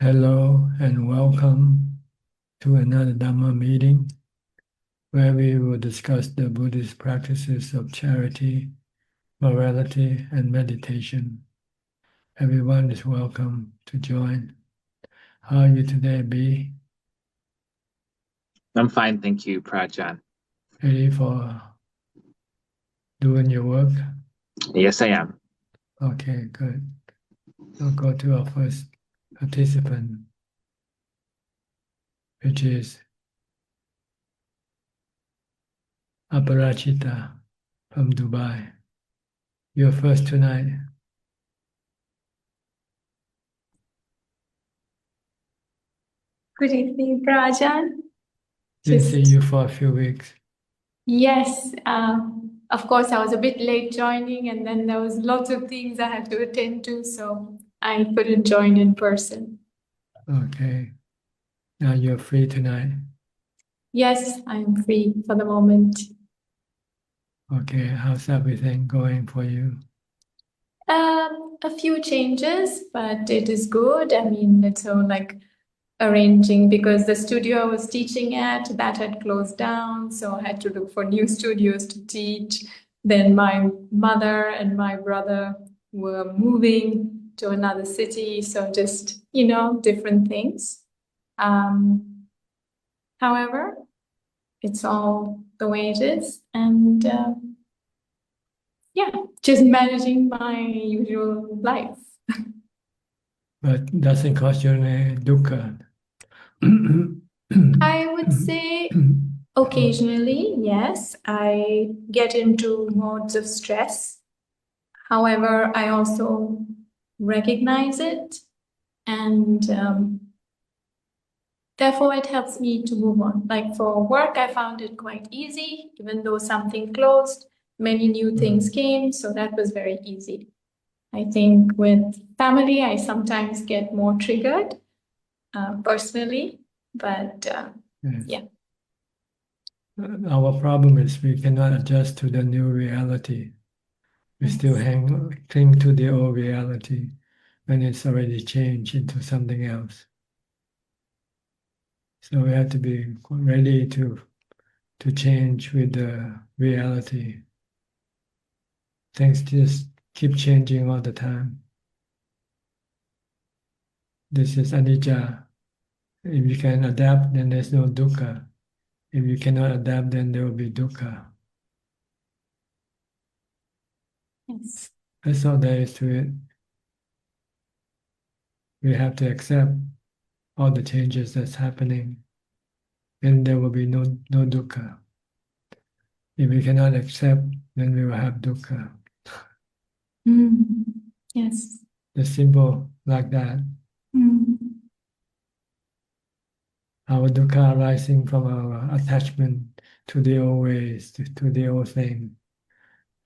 Hello and welcome to another Dhamma meeting where we will discuss the Buddhist practices of charity, morality, and meditation. Everyone is welcome to join. How are you today, B? I'm fine, thank you, Prajan. Ready for doing your work? Yes, I am. Okay, good. We'll go to our first participant, which is Aparachita from Dubai. You're first tonight. Good evening, Prajan. Didn't see you for a few weeks. Yes, of course, I was a bit late joining, and then there was lots of things I had to attend to, so I couldn't join in person. Okay. Now you're free tonight. Yes, I'm free for the moment. Okay, how's everything going for you? A few changes, but it is good. I mean, it's all like arranging because the studio I was teaching at, that had closed down, so I had to look for new studios to teach. Then my mother and my brother were moving to another city, so just, different things. However, it's all the way it is, and just managing my usual life. But doesn't cause you any dukkha. I would say occasionally, yes, I get into modes of stress. However, I also recognize it, and therefore it helps me to move on. Like for work, I found it quite easy, even though something closed, many new things came, so that was very easy. I think with family, I sometimes get more triggered personally, but yeah. Our problem is we cannot adjust to the new reality. We still cling to the old reality when it's already changed into something else. So we have to be ready to change with the reality. Things just keep changing all the time. This is anicca. If you can adapt, then there's no dukkha. If you cannot adapt, then there will be dukkha. Yes. That's all there is to it. We have to accept all the changes that's happening, then there will be no dukkha. If we cannot accept, then we will have dukkha. Yes. It's simple like that. Our dukkha arising from our attachment to the old ways, to the old thing.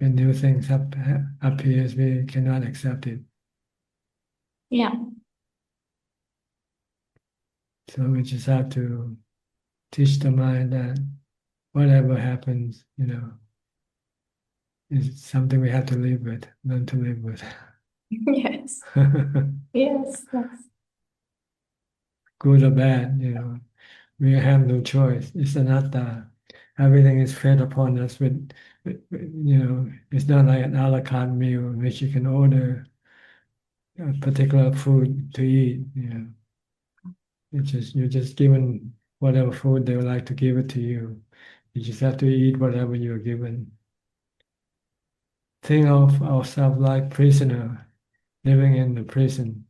When new things appears, we cannot accept it. Yeah. So we just have to teach the mind that whatever happens, is something we have to live with, learn to live with. Yes. Yes. Good or bad, we have no choice. It's anatta. Everything is fed upon us with, it's not like an a la carte meal in which you can order a particular food to eat. You're just given whatever food they would like to give it to you. You just have to eat whatever you're given. Think of ourselves like prisoner living in the prison.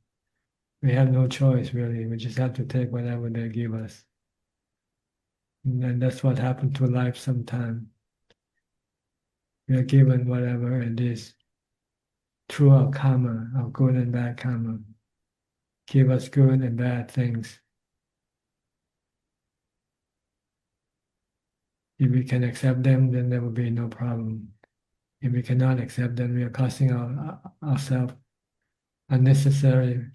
We have no choice really. We just have to take whatever they give us. And that's what happened to life sometimes. We are given whatever it is through our karma, our good and bad karma. Give us good and bad things. If we can accept them, then there will be no problem. If we cannot accept them, we are causing ourselves unnecessary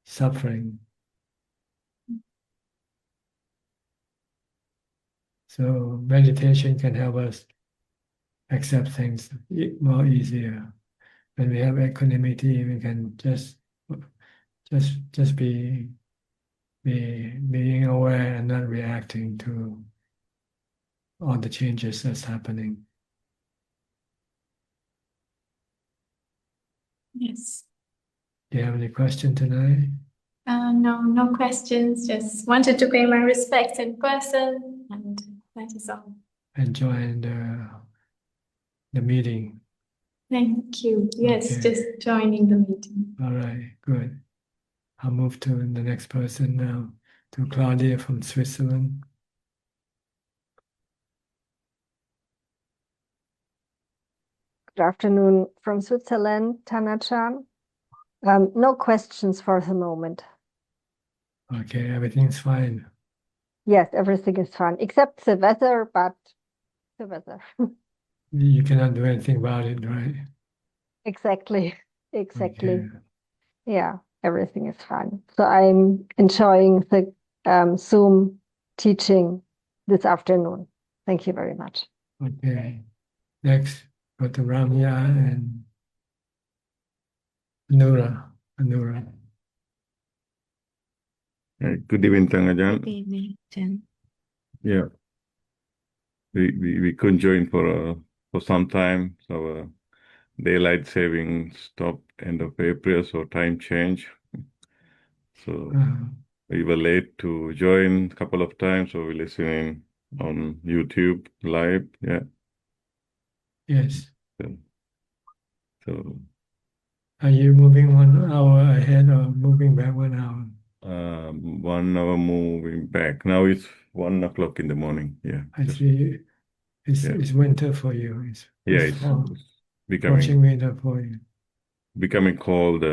suffering. So meditation can help us accept things more easier. When we have equanimity, we can just be being aware and not reacting to all the changes that's happening. Yes. Do you have any question tonight? No questions. Just wanted to pay my respects in person, and that is all. Enjoying the meeting. Thank you. Yes, Okay. just joining the meeting. All right, good. I'll move to the next person now, to Claudia from Switzerland. Good afternoon from Switzerland, Tanachan. No questions for the moment. Okay, everything's fine. Yes, everything is fine, except the weather, but the weather. You cannot do anything about it, right? Exactly. Okay. Yeah, everything is fine. So I'm enjoying the Zoom teaching this afternoon. Thank you very much. Okay. Next, go to Ramya and Anura. Good evening, Ajahn. Good evening, Jen. Yeah, we couldn't join for some time. So daylight saving stopped end of April, so time change. So we were late to join a couple of times, so we're listening on YouTube live. Yeah. Yes. So Are you moving 1 hour ahead or moving back 1 hour? 1 hour moving back. Now it's 1 o'clock in the morning. Yeah. I see. It's winter for you. It's fall. It's Approaching winter for you. becoming cold,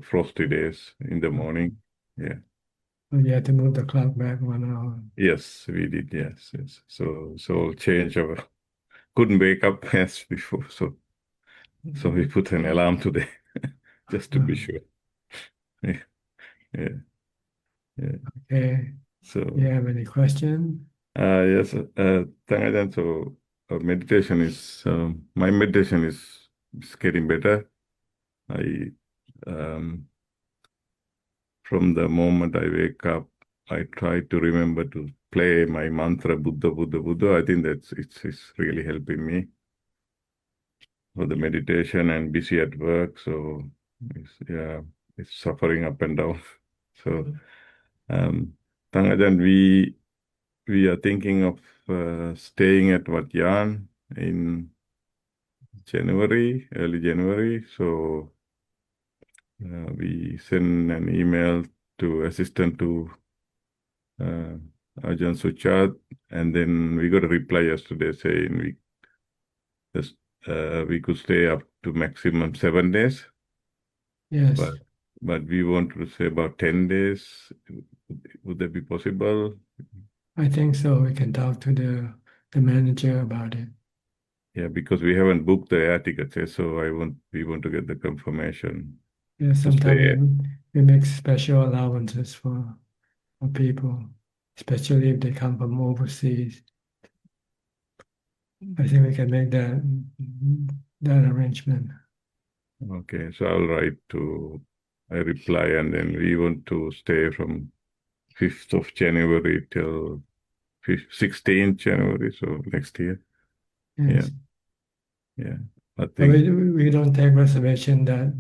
frosty days in the morning. Yeah. So you had to move the clock back 1 hour. Yes, we did. Yes. So change our couldn't wake up as before. So we put an alarm today just to be sure. Yeah. Okay. So you have any question? yes, Tangajan. So meditation is my meditation is getting better. I from the moment I wake up, I try to remember to play my mantra Buddha, Buddha, Buddha. I think it's really helping me for the meditation and busy at work. So it's suffering up and down. So Tangajan, we are thinking of staying at Wat Yan in early January. So we send an email to assistant to Ajahn Suchart, and then we got a reply yesterday saying we could stay up to maximum 7 days. Yes. But we want to say about 10 days. Would that be possible? I think so. We can talk to the manager about it. Yeah, because we haven't booked the air tickets yet, so we want to get the confirmation. Yeah, sometimes we make special allowances for people, especially if they come from overseas. I think we can make that arrangement. Okay, so I'll write to a reply, and then we want to stay from 5th of January till 16th January, so next year. Yes. Yeah. I But think we don't take reservation that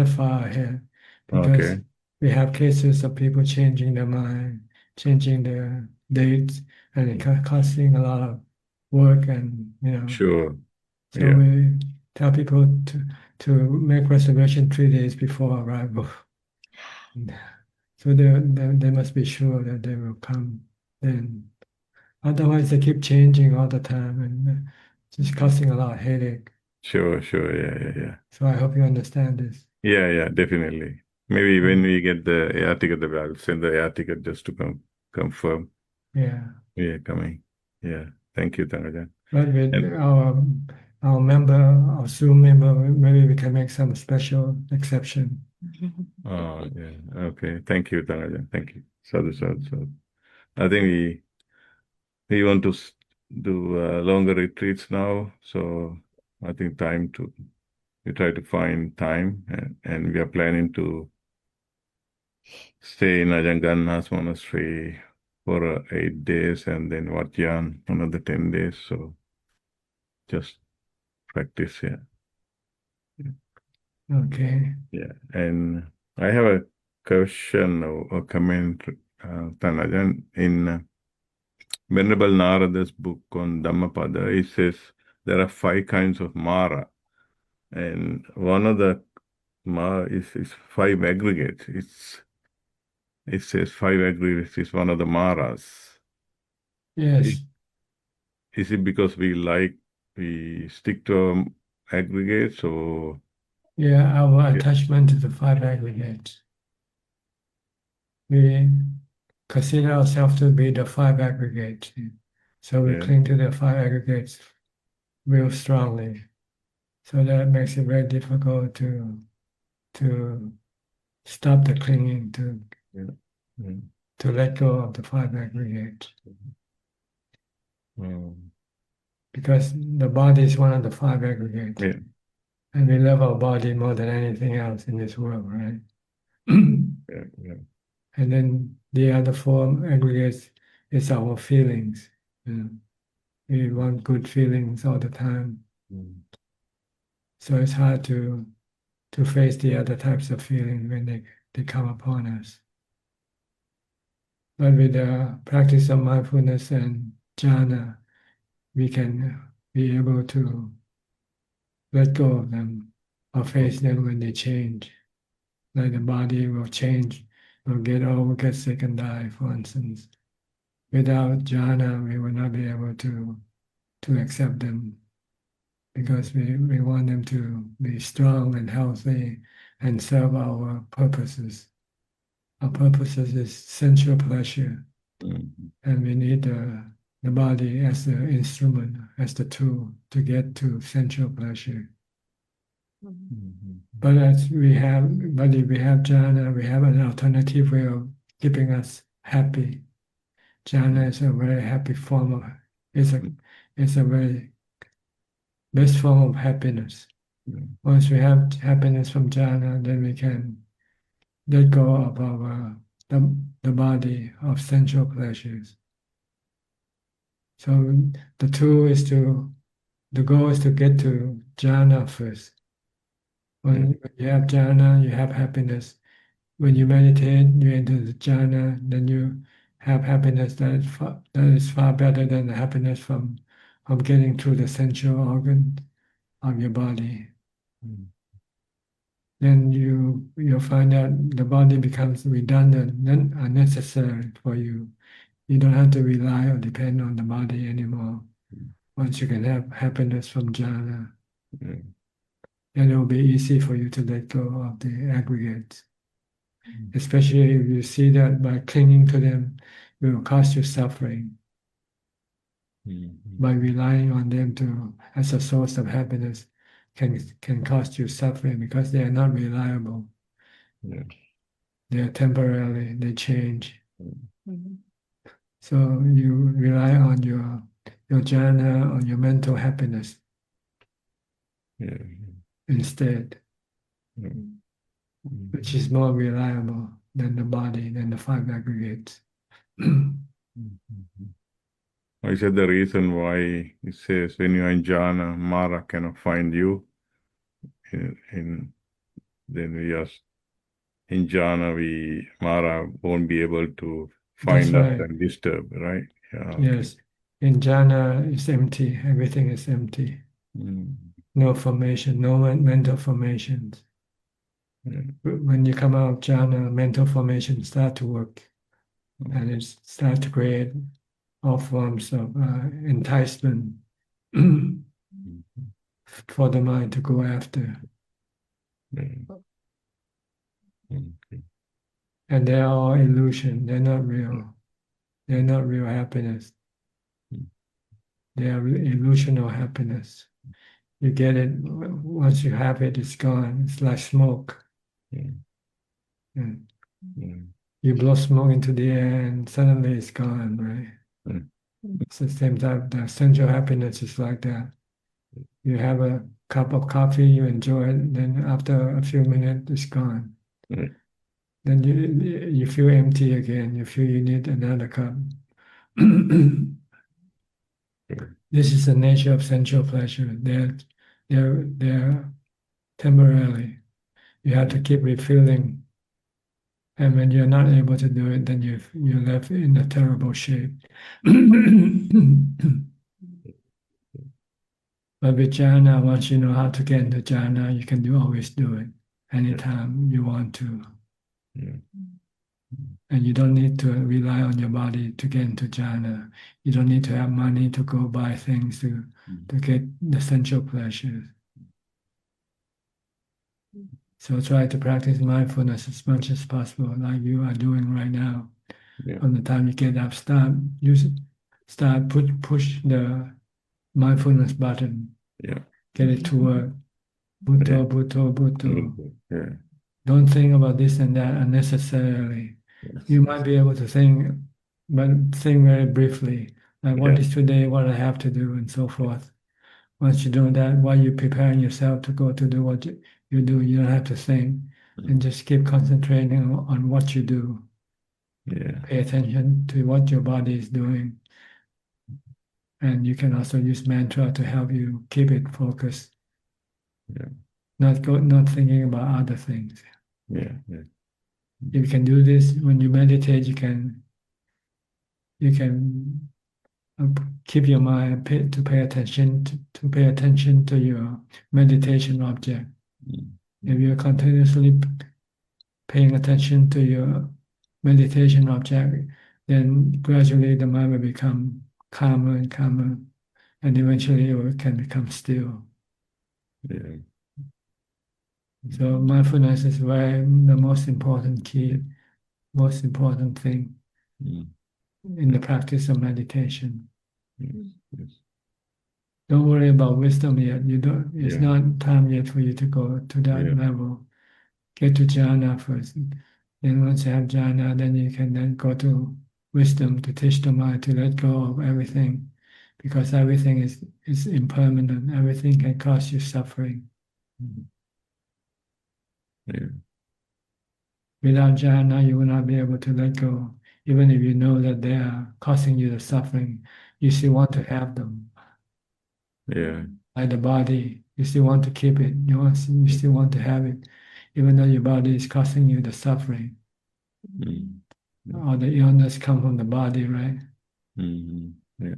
far ahead because we have cases of people changing their mind, changing their dates, and it costing a lot of work and Sure. So we tell people to make reservation 3 days before arrival. So they must be sure that they will come then. Otherwise, they keep changing all the time and just causing a lot of headache. Sure. Yeah. So I hope you understand this. Yeah, definitely. Maybe when we get the air ticket, I'll send the air ticket just to confirm. Yeah. Yeah, coming. Yeah. Thank you, Tangajan. But with our member, our Zoom member, maybe we can make some special exception. Oh, yeah. Okay. Thank you, Tangajan. Thank you. Sadhu. I think we want to do longer retreats now. So I think we try to find time, and we are planning to stay in Ajahn monastery for 8 days, and then Wat Yan another 10 days. So just practice, yeah. Okay. Yeah. And I have a question or comment, Tanajan, in Venerable Narada's book on Dhammapada. It says there are 5 kinds of Mara, and one of the Mara is 5 aggregates. It says 5 aggregates is one of the Maras. Yes. Is it because we stick to aggregates, or? Yeah, our attachment to the 5 aggregates. We consider ourselves to be the 5 aggregates. So we Yeah. cling to the 5 aggregates real strongly. So that makes it very difficult to stop the clinging, to let go of the 5 aggregates. Because the body is one of the 5 aggregates. Yeah. And we love our body more than anything else in this world, right? Yeah. And then the other 4 aggregates is our feelings. We want good feelings all the time. So it's hard to face the other types of feeling when they come upon us. But with the practice of mindfulness and jhana, we can be able to let go of them or face them when they change. Like the body will change, will get old, get sick and die, for instance. Without jhana, we will not be able to accept them, because we want them to be strong and healthy and serve our purposes. Our purposes is sensual pleasure, and we need the body as the instrument, as the tool to get to sensual pleasure. But if we have jhana, we have an alternative way of keeping us happy. Jhana is a very happy form of, it's a very best form of happiness. Once we have happiness from jhana, then we can let go of our the body of sensual pleasures. So the goal is to get to jhana first. When you have jhana, you have happiness. When you meditate, you enter the jhana, then you have happiness that is far better than the happiness from getting through the sensual organ of your body. Then you'll find that the body becomes redundant and unnecessary for you. You don't have to rely or depend on the body anymore. Once you can have happiness from jhana, then it will be easy for you to let go of the aggregates. Especially if you see that by clinging to them, it will cause you suffering. By relying on them as a source of happiness can cause you suffering, because they are not reliable. They are temporary, they change. So you rely on your jhana, on your mental happiness instead, which is more reliable than the body, than the 5 aggregates. I said the reason why it says when you are in jhana, Mara cannot find you. Then we are in jhana, Mara won't be able to find us and disturb, right? Yeah. Yes. In jhana, it's empty. Everything is empty. No formation, no mental formations. When you come out of jhana, mental formations start to work, and it starts to create all forms of enticement for the mind to go after. And they are all illusion. They're not real. They're not real happiness. They are illusional happiness. You get it, once you have it, it's gone. It's like smoke. You blow smoke into the air and suddenly it's gone, right? It's the same type. The sensual happiness is like that. You have a cup of coffee, you enjoy it, then after a few minutes, it's gone. then you feel empty again. You feel you need another cup. This is the nature of sensual pleasure. They're temporarily. You have to keep refilling, and when you're not able to do it, then you're left in a terrible shape. But with jhana, once you know how to get into jhana, you can always do it anytime you want to. Yeah. And you don't need to rely on your body to get into jhana. You don't need to have money to go buy things to get the sensual pleasures. So try to practice mindfulness as much as possible, like you are doing right now. Yeah. From the time you get up, push the mindfulness button. Yeah. Get it to work. Bhutto, Yeah. bhutto, bhutto. Yeah. Don't think about this and that unnecessarily. Yes. You might be able to think, but think very briefly, like what Yeah. is today, what I have to do, and so forth. Once you do that, while you're preparing yourself to go to do what you do, you don't have to think, and just keep concentrating on what you do. Yeah. Pay attention to what your body is doing. And you can also use mantra to help you keep it focused. Yeah. Not thinking about other things. Yeah. Yeah. If you can do this when you meditate, you can keep your mind to pay attention to your meditation object. If you're continuously paying attention to your meditation object, then gradually the mind will become calmer and calmer, and eventually it can become still. Yeah. So mindfulness is the most important key, most important thing in the practice of meditation. Yes. Don't worry about wisdom yet. You don't. It's Yeah. not time yet for you to go to that Yeah. level. Get to jhana first. Then once you have jhana, then you can then go to wisdom to teach the mind to let go of everything, because everything is impermanent. Everything can cause you suffering. Yeah. Without jhana, you will not be able to let go. Even if you know that they are causing you the suffering, you still want to have them. Yeah. Like the body, you still want to keep it. You still want to have it, even though your body is causing you the suffering. All the illness come from the body, right? Yeah.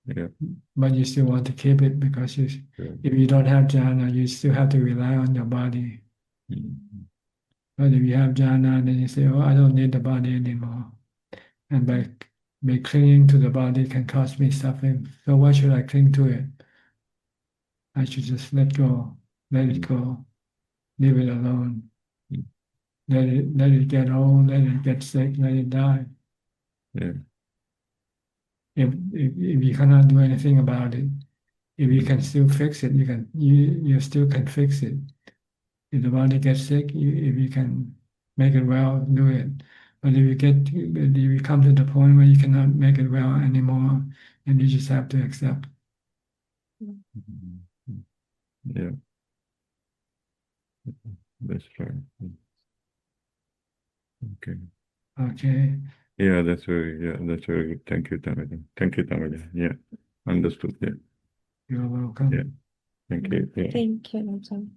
Yeah. But you still want to keep it because Yeah. if you don't have jhana, you still have to rely on your body. But if you have jhana, then you say, "Oh, I don't need the body anymore," and by clinging to the body can cause me suffering. So why should I cling to it? I should just let go, let it go, leave it alone. Let it get old, let it get sick, let it die. Yeah. If you cannot do anything about it, if you can still fix it, you still can fix it. If the body gets sick, if you can make it well, do it. But if you come to the point where you cannot make it well anymore, then you just have to accept. Yeah. That's right. Okay. Okay. Yeah, that's very good. Thank you, Tamaja. Thank you, Tamaja. Yeah. Understood. Yeah. You're welcome. Yeah. Thank you. Yeah. Thank you, Ajahn.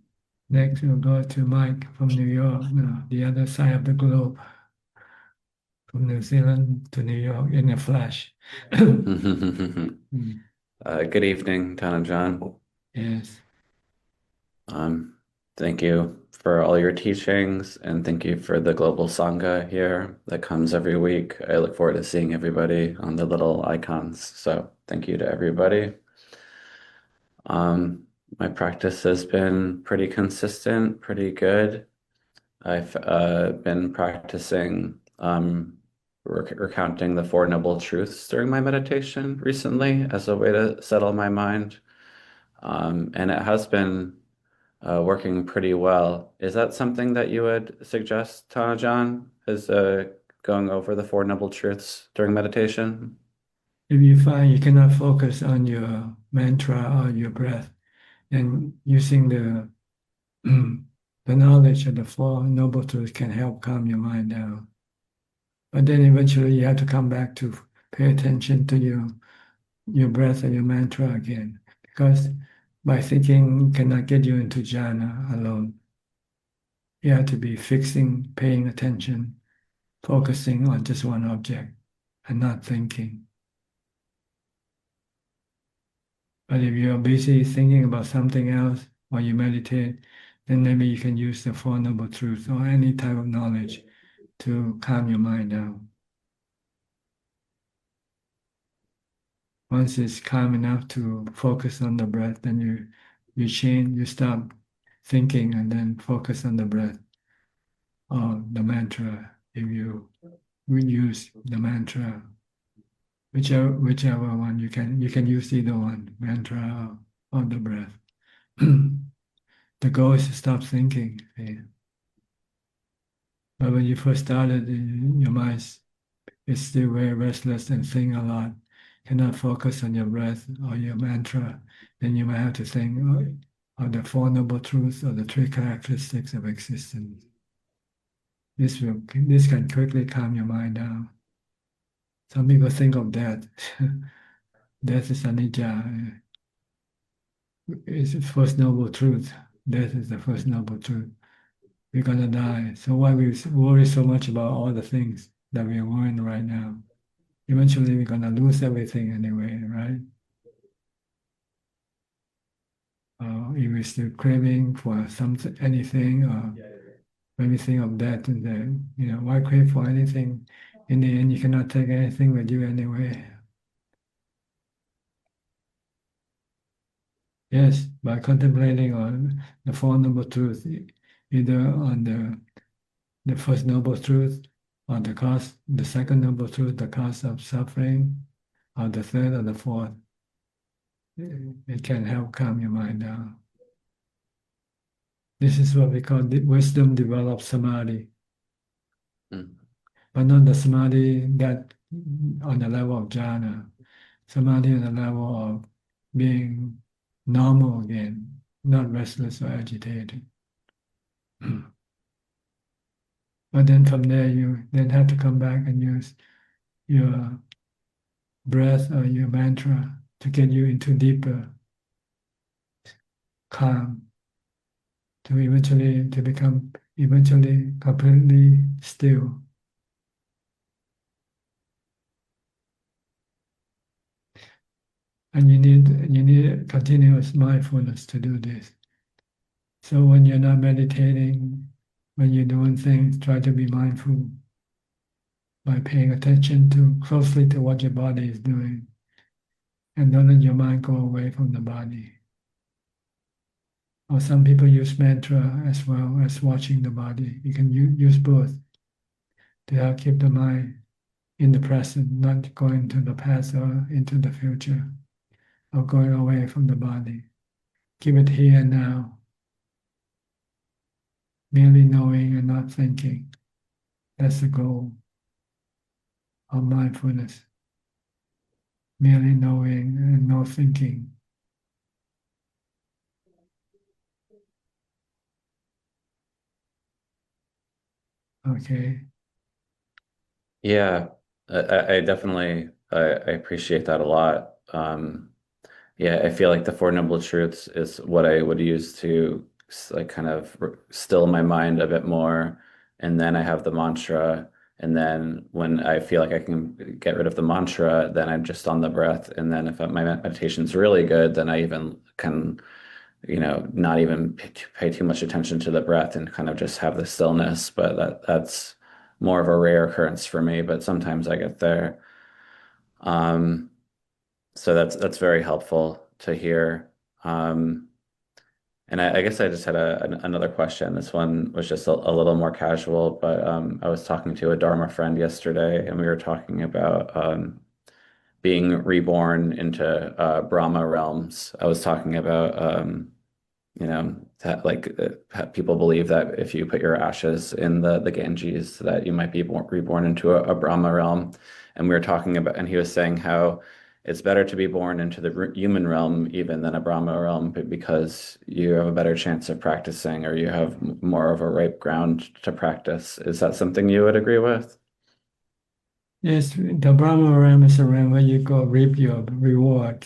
Next, we'll go to Mike from New York, the other side of the globe, from New Zealand to New York in a flash. Good evening, Tanajan. Yes. Thank you for all your teachings, and thank you for the global sangha here that comes every week. I look forward to seeing everybody on the little icons. So thank you to everybody. My practice has been pretty consistent, pretty good. I've been practicing recounting the Four Noble Truths during my meditation recently as a way to settle my mind. And it has been working pretty well. Is that something that you would suggest, Tanajan, is going over the Four Noble Truths during meditation? If you find you cannot focus on your mantra or your breath, then using the the knowledge of the Four Noble Truths can help calm your mind down. But then eventually you have to come back to pay attention to your breath and your mantra again, because by thinking cannot get you into jhana alone. You have to be fixing, paying attention, focusing on just one object and not thinking. But if you're busy thinking about something else while you meditate, then maybe you can use the Four Noble Truths or any type of knowledge to calm your mind down. Once it's calm enough to focus on the breath, then you stop thinking and then focus on the breath or the mantra. If you use the mantra, whichever one you can use either one, mantra or the breath. The goal is to stop thinking. But when you first started, your mind is still very restless and think a lot. Cannot focus on your breath or your mantra, then you might have to think of the Four Noble Truths or the three characteristics of existence. This can quickly calm your mind down. Some people think of death. Death is anicca. It's the first noble truth. Death is the first noble truth. We're gonna die. So why we worry so much about all the things that we are worrying right now? Eventually we're gonna lose everything anyway, right? If we're still craving for anything, or when we think of that, and then why crave for anything? In the end, you cannot take anything with you anyway. Yes, by contemplating on the Four Noble Truths, either on the first noble truth, or the second noble truth, the cause of suffering, or the third or the fourth, it can help calm your mind down. This is what we call wisdom develops samadhi. But not the samadhi that on the level of jhana. Samadhi on the level of being normal again, not restless or agitated. But then from there, you then have to come back and use your breath or your mantra to get you into deeper calm, to become completely still. And you need continuous mindfulness to do this. So when you're not meditating, when you're doing things, try to be mindful by paying attention closely to what your body is doing. And don't let your mind go away from the body. Or some people use mantra as well as watching the body. You can use both to help keep the mind in the present, not going to the past or into the future, or going away from the body. Keep it here and now. Merely knowing and not thinking. That's the goal of mindfulness. Merely knowing and no thinking. Okay. Yeah, I definitely I appreciate that a lot. Yeah, I feel like the Four Noble Truths is what I would use to like kind of still my mind a bit more, and then I have the mantra, and then when I feel like I can get rid of the mantra, then I'm just on the breath, and then if my meditation's really good, then I even can not even pay too much attention to the breath and kind of just have the stillness. But that's more of a rare occurrence for me, but sometimes I get there. So that's very helpful to hear. And I guess I just had another question. This one was just a little more casual, but I was talking to a Dharma friend yesterday, and we were talking about being reborn into Brahma realms. I was talking about that people believe that if you put your ashes in the Ganges, that you might be reborn into a Brahma realm. And we were talking about, and he was saying how it's better to be born into the human realm even than a Brahma realm because you have a better chance of practicing or you have more of a ripe ground to practice. Is that something you would agree with? Yes, the Brahma realm is a realm where you go reap your reward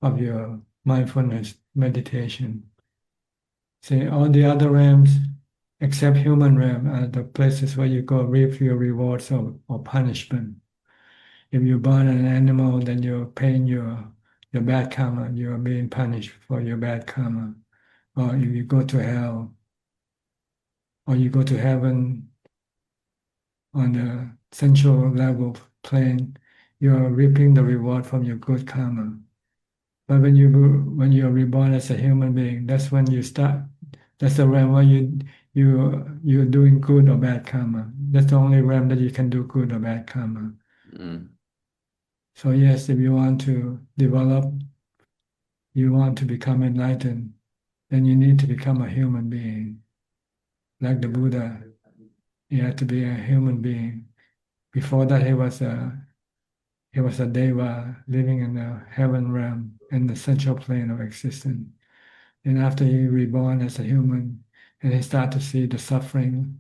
of your mindfulness meditation. See, all the other realms, except human realm, are the places where you go reap your rewards or punishment. If you burn an animal, then you're paying your bad karma. You're being punished for your bad karma. Or if you go to hell, or you go to heaven on the sensual level plane, you're reaping the reward from your good karma. But when you're reborn as a human being, that's when you start. That's the realm where you're doing good or bad karma. That's the only realm that you can do good or bad karma. Mm. So yes, if you want to develop, you want to become enlightened, then you need to become a human being. Like the Buddha, he had to be a human being. Before that, he was a deva living in the heaven realm, in the central plane of existence. And after he reborn as a human, and he started to see the suffering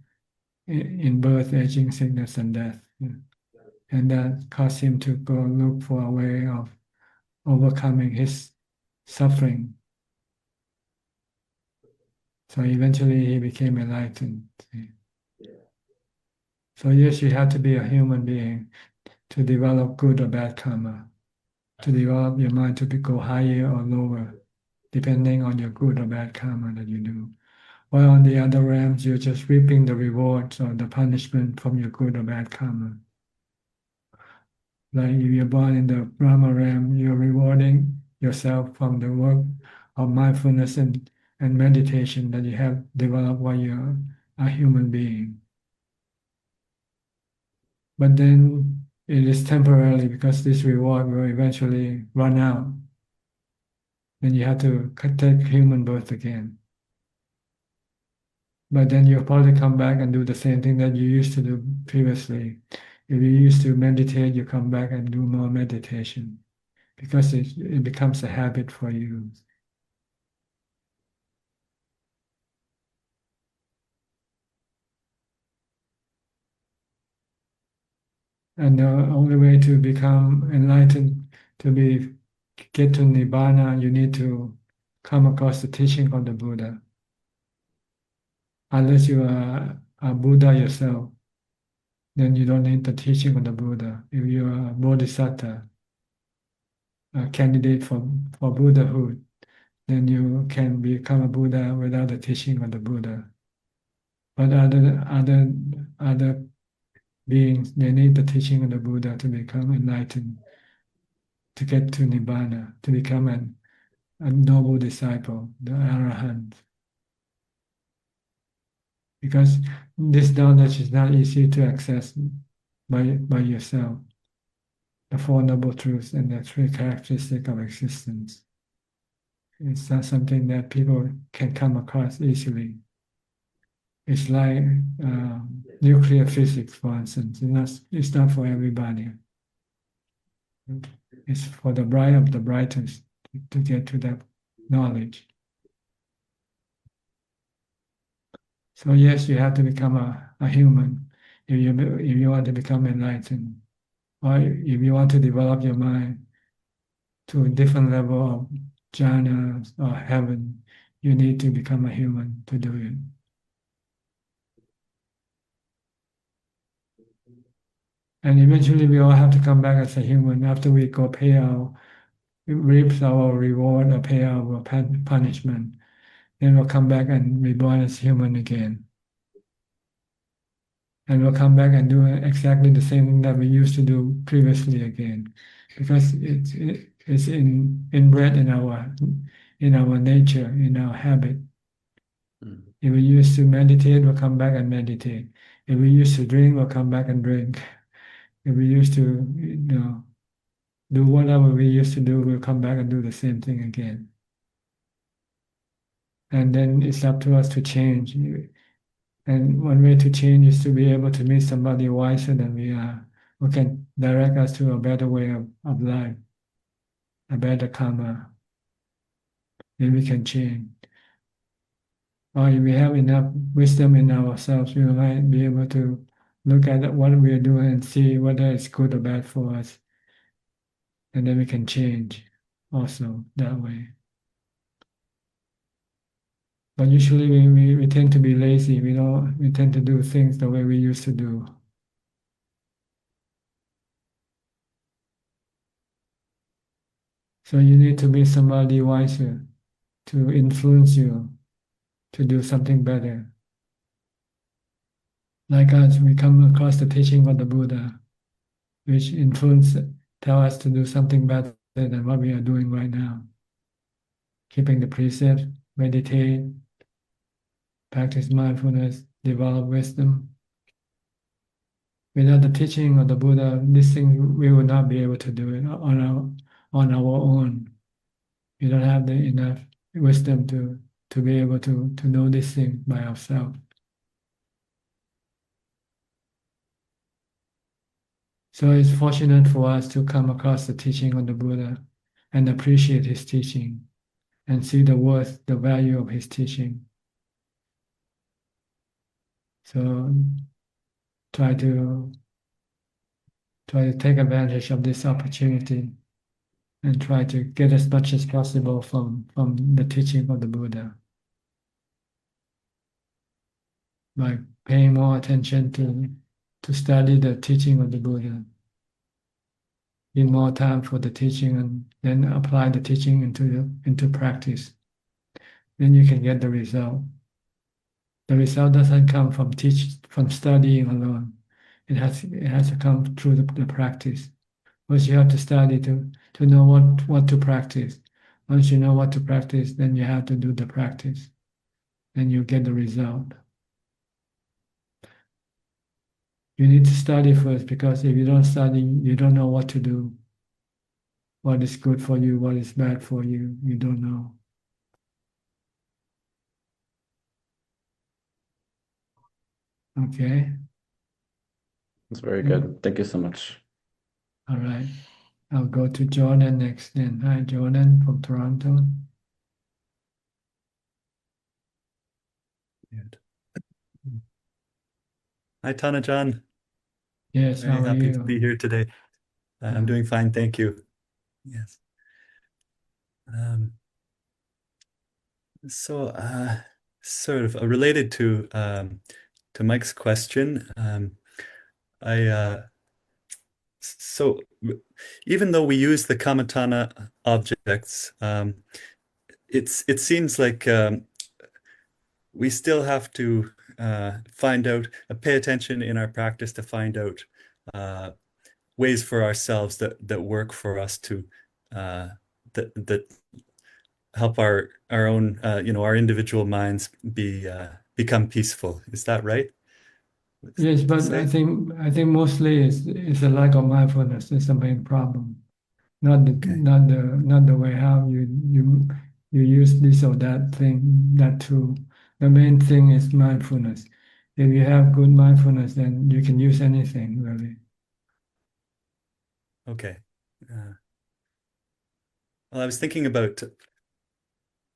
in birth, aging, sickness, and death. And that caused him to go look for a way of overcoming his suffering. So eventually he became enlightened. So yes, you have to be a human being to develop good or bad karma, to develop your mind to go higher or lower, depending on your good or bad karma that you do. While on the other realms, you're just reaping the rewards or the punishment from your good or bad karma. Like if you're born in the Brahma realm, you're rewarding yourself from the work of mindfulness and meditation that you have developed while you're a human being. But then it is temporarily because this reward will eventually run out. Then you have to take human birth again. But then you'll probably come back and do the same thing that you used to do previously. If you used to meditate, you come back and do more meditation because it becomes a habit for you. And the only way to become enlightened, get to Nibbana, you need to come across the teaching of the Buddha. Unless you are a Buddha yourself, then you don't need the teaching of the Buddha. If you are a Bodhisattva, a candidate for Buddhahood, then you can become a Buddha without the teaching of the Buddha. But other beings, they need the teaching of the Buddha to become enlightened, to get to Nibbana, to become a noble disciple, the Arahant. Because this knowledge is not easy to access by yourself. The Four Noble Truths and the three characteristics of existence. It's not something that people can come across easily. It's like nuclear physics, for instance. It's not for everybody. It's for the bright of the brightest to get to that knowledge. So yes, you have to become a human if you want to become enlightened, or if you want to develop your mind to a different level of jhana or heaven, you need to become a human to do it. And eventually we all have to come back as a human after we go reap our reward or pay our punishment. Then we'll come back and be born as human again. And we'll come back and do exactly the same thing that we used to do previously again. Because it's inbred in our nature, in our habit. Mm. If we used to meditate, we'll come back and meditate. If we used to drink, we'll come back and drink. If we used to, do whatever we used to do, we'll come back and do the same thing again. And then it's up to us to change. And one way to change is to be able to meet somebody wiser than we are, who can direct us to a better way of life. a better karma, then we can change. Or if we have enough wisdom in ourselves, we might be able to look at what we are doing and see whether it's good or bad for us. And then we can change also that way. But usually we tend to be lazy. We tend to do things the way we used to do. So you need to be somebody wiser to influence you to do something better. Like us, we come across the teaching of the Buddha, which tell us to do something better than what we are doing right now. Keeping the precepts, meditate, practice mindfulness, develop wisdom. Without the teaching of the Buddha, this thing we will not be able to do it on our own. We don't have enough wisdom to be able to know this thing by ourselves. So it's fortunate for us to come across the teaching of the Buddha and appreciate his teaching and see the worth, the value of his teaching. So try to take advantage of this opportunity and try to get as much as possible from the teaching of the Buddha by paying more attention to study the teaching of the Buddha. Need more time for the teaching and then apply the teaching into practice. Then you can get the result. The result doesn't come from studying alone. It has to come through the practice. First, you have to study to know what to practice. Once you know what to practice, then you have to do the practice. Then you get the result. You need to study first, because if you don't study, you don't know what to do. What is good for you, what is bad for you, you don't know. Okay. That's very good. Thank you so much. All right. I'll go to Jordan next then. Hi, Jordan from Toronto. Hi, Tanajan. Yes, Very how are happy to you? be here today. I'm doing fine, thank you. Yes. So, sort of related to Mike's question, so even though we use the kamatana objects, it seems like we still have to pay attention in our practice to find out ways for ourselves that work for us to that help our own our individual minds become peaceful. Is that right? Yes, but I think mostly it's a lack of mindfulness is the main problem. Not the way how you use this or that thing, that tool. The main thing is mindfulness. If you have good mindfulness, then you can use anything really. Okay. Well, I was thinking about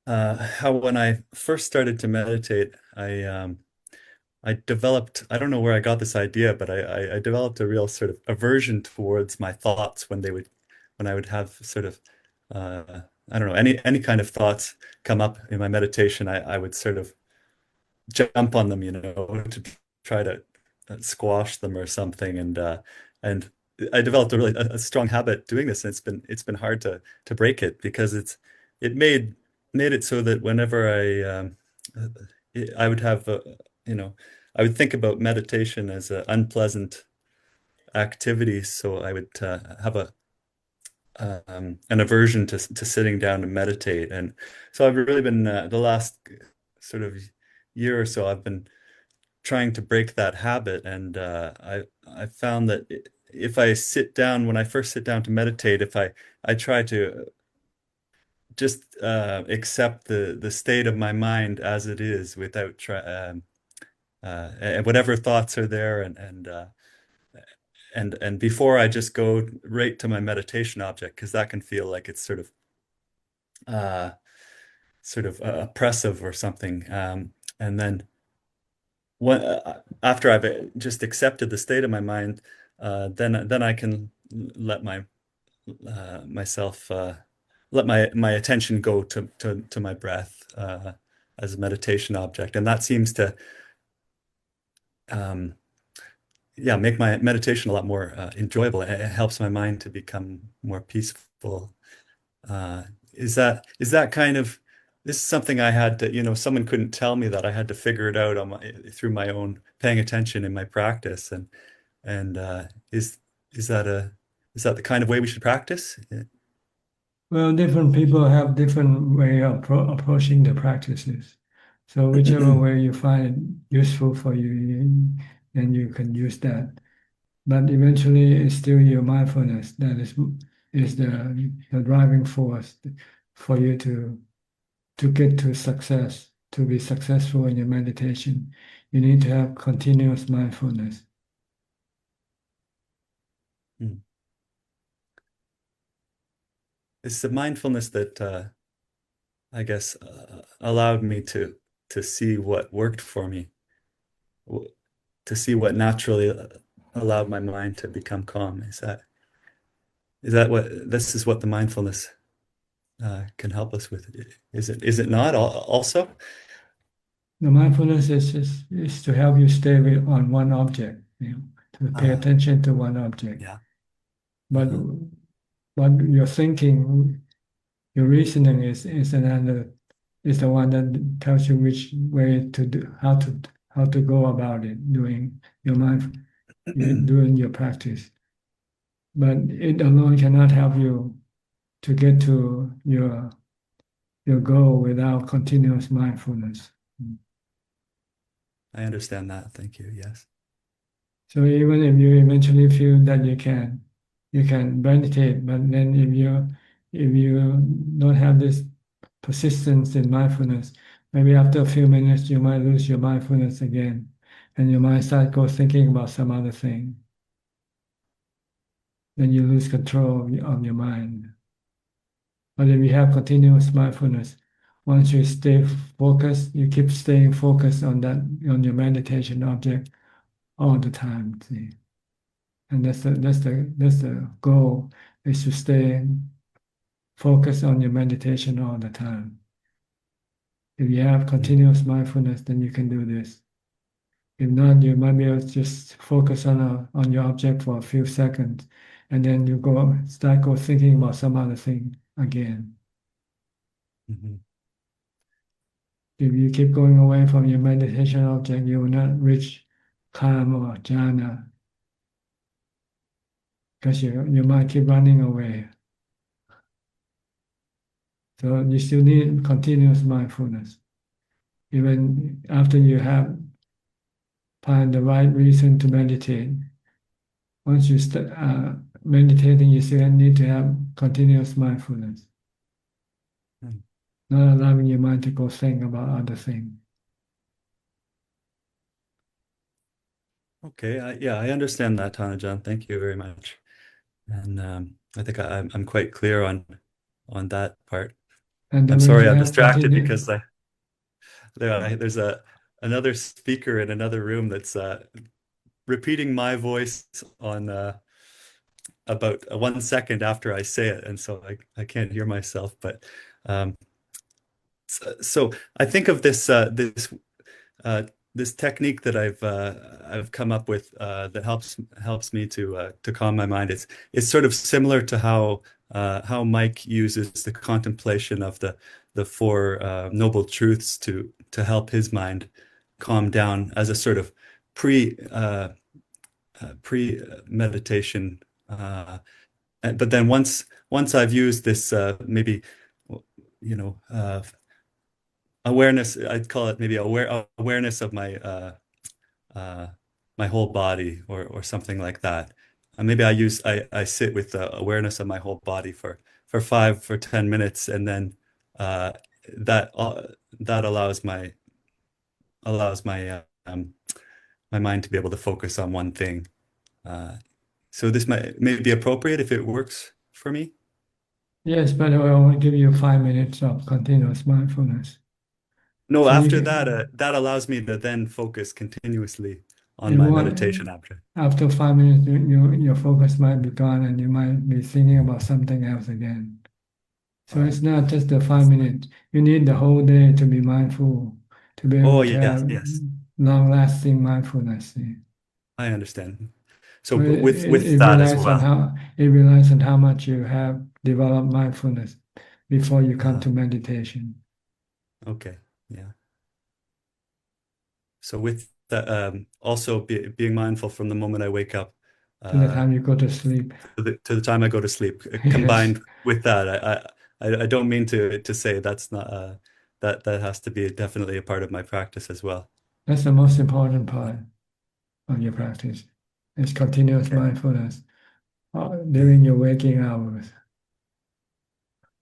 how when I first started to meditate, I developed, I don't know where I got this idea, but I developed a real sort of aversion towards my thoughts when I would have sort of, I don't know, any kind of thoughts come up in my meditation, I would sort of jump on them, to try to squash them or something. And I developed a really a strong habit doing this, and it's been hard to break it, because it made it so that whenever I would have I would think about meditation as an unpleasant activity, so I would have an aversion to sitting down and meditate. And so I've really been the last sort of year or so, I've been trying to break that habit. And I found that if I sit down, when I first sit down to meditate, if I try to just accept the state of my mind as it is, without whatever thoughts are there, and before I just go right to my meditation object, because that can feel like it's sort of oppressive or something. And then after I've just accepted the state of my mind, then I can let myself let my attention go to my breath as a meditation object, and that seems to make my meditation a lot more enjoyable. It helps my mind to become more peaceful. Is that kind of, this is something I had to, someone couldn't tell me that. I had to figure it out through my own paying attention in my practice. And is that the kind of way we should practice? Well, different people have different way of approaching the practices. So whichever way you find useful for you, then you can use that. But eventually, it's still your mindfulness that is the driving force for you to get to success, to be successful in your meditation. You need to have continuous mindfulness. It's the mindfulness that I guess allowed me to see what worked for me, to see what naturally allowed my mind to become calm. Is that what the mindfulness can help us with? Is it not also? The mindfulness is to help you stay on one object, to pay attention to one object. Yeah. But what you're thinking, your reasoning is the one that tells you which way to do, how to go about it, doing your practice. But it alone cannot help you to get to your goal without continuous mindfulness. I understand that. Thank you. Yes. So even if you eventually feel that you can meditate, but then if you don't have this persistence in mindfulness, maybe after a few minutes you might lose your mindfulness again, and your mind starts thinking about some other thing. Then you lose control of your mind. But if you have continuous mindfulness, once you stay focused, you keep staying focused on your meditation object all the time. See, and that's the goal, is to stay focused on your meditation all the time. If you have continuous mindfulness, then you can do this. If not, you might be able to just focus on your object for a few seconds, and then you start thinking about some other thing again. Mm-hmm. If you keep going away from your meditation object, you will not reach calm or jhana, because your mind keep running away. So you still need continuous mindfulness. Even after you have find the right reason to meditate, once you start meditating, you still need to have continuous mindfulness. Not allowing your mind to go think about other things. Okay. I understand that, Tanajan. Thank you very much. And I think I'm quite clear on that part. And I'm sorry, I'm distracted because there's another speaker in another room that's repeating my voice on about 1 second after I say it, and so I can't hear myself. But so I think of this this technique that I've come up with that helps me to calm my mind. It's sort of similar to how Mike uses the contemplation of the Four Noble Truths to help his mind calm down as a sort of pre meditation. But then once I've used this maybe awareness, I'd call it maybe awareness of my my whole body or something like that. And maybe I sit with the awareness of my whole body for 10 minutes, and then that allows my my mind to be able to focus on one thing. So this may be appropriate if it works for me. Yes, but I will only give you 5 minutes of continuous mindfulness. No, So you after can- that, that allows me to then focus continuously on You my want- meditation after. After 5 minutes, your focus might be gone and you might be thinking about something else again. So it's not just the 5 minutes. You need the whole day to be mindful, to be able Oh, to yes, have yes. long-lasting mindfulness. See. I understand. So But with that as relies on well. it relies on how much you have developed mindfulness before you come to meditation. Okay, yeah. So with that, also being mindful from the moment I wake up To the time you go to sleep. to the time I go to sleep. Yes. Combined with that, I don't mean to say that's not that has to be definitely a part of my practice as well. That's the most important part of your practice. It's continuous Okay. mindfulness during your waking hours.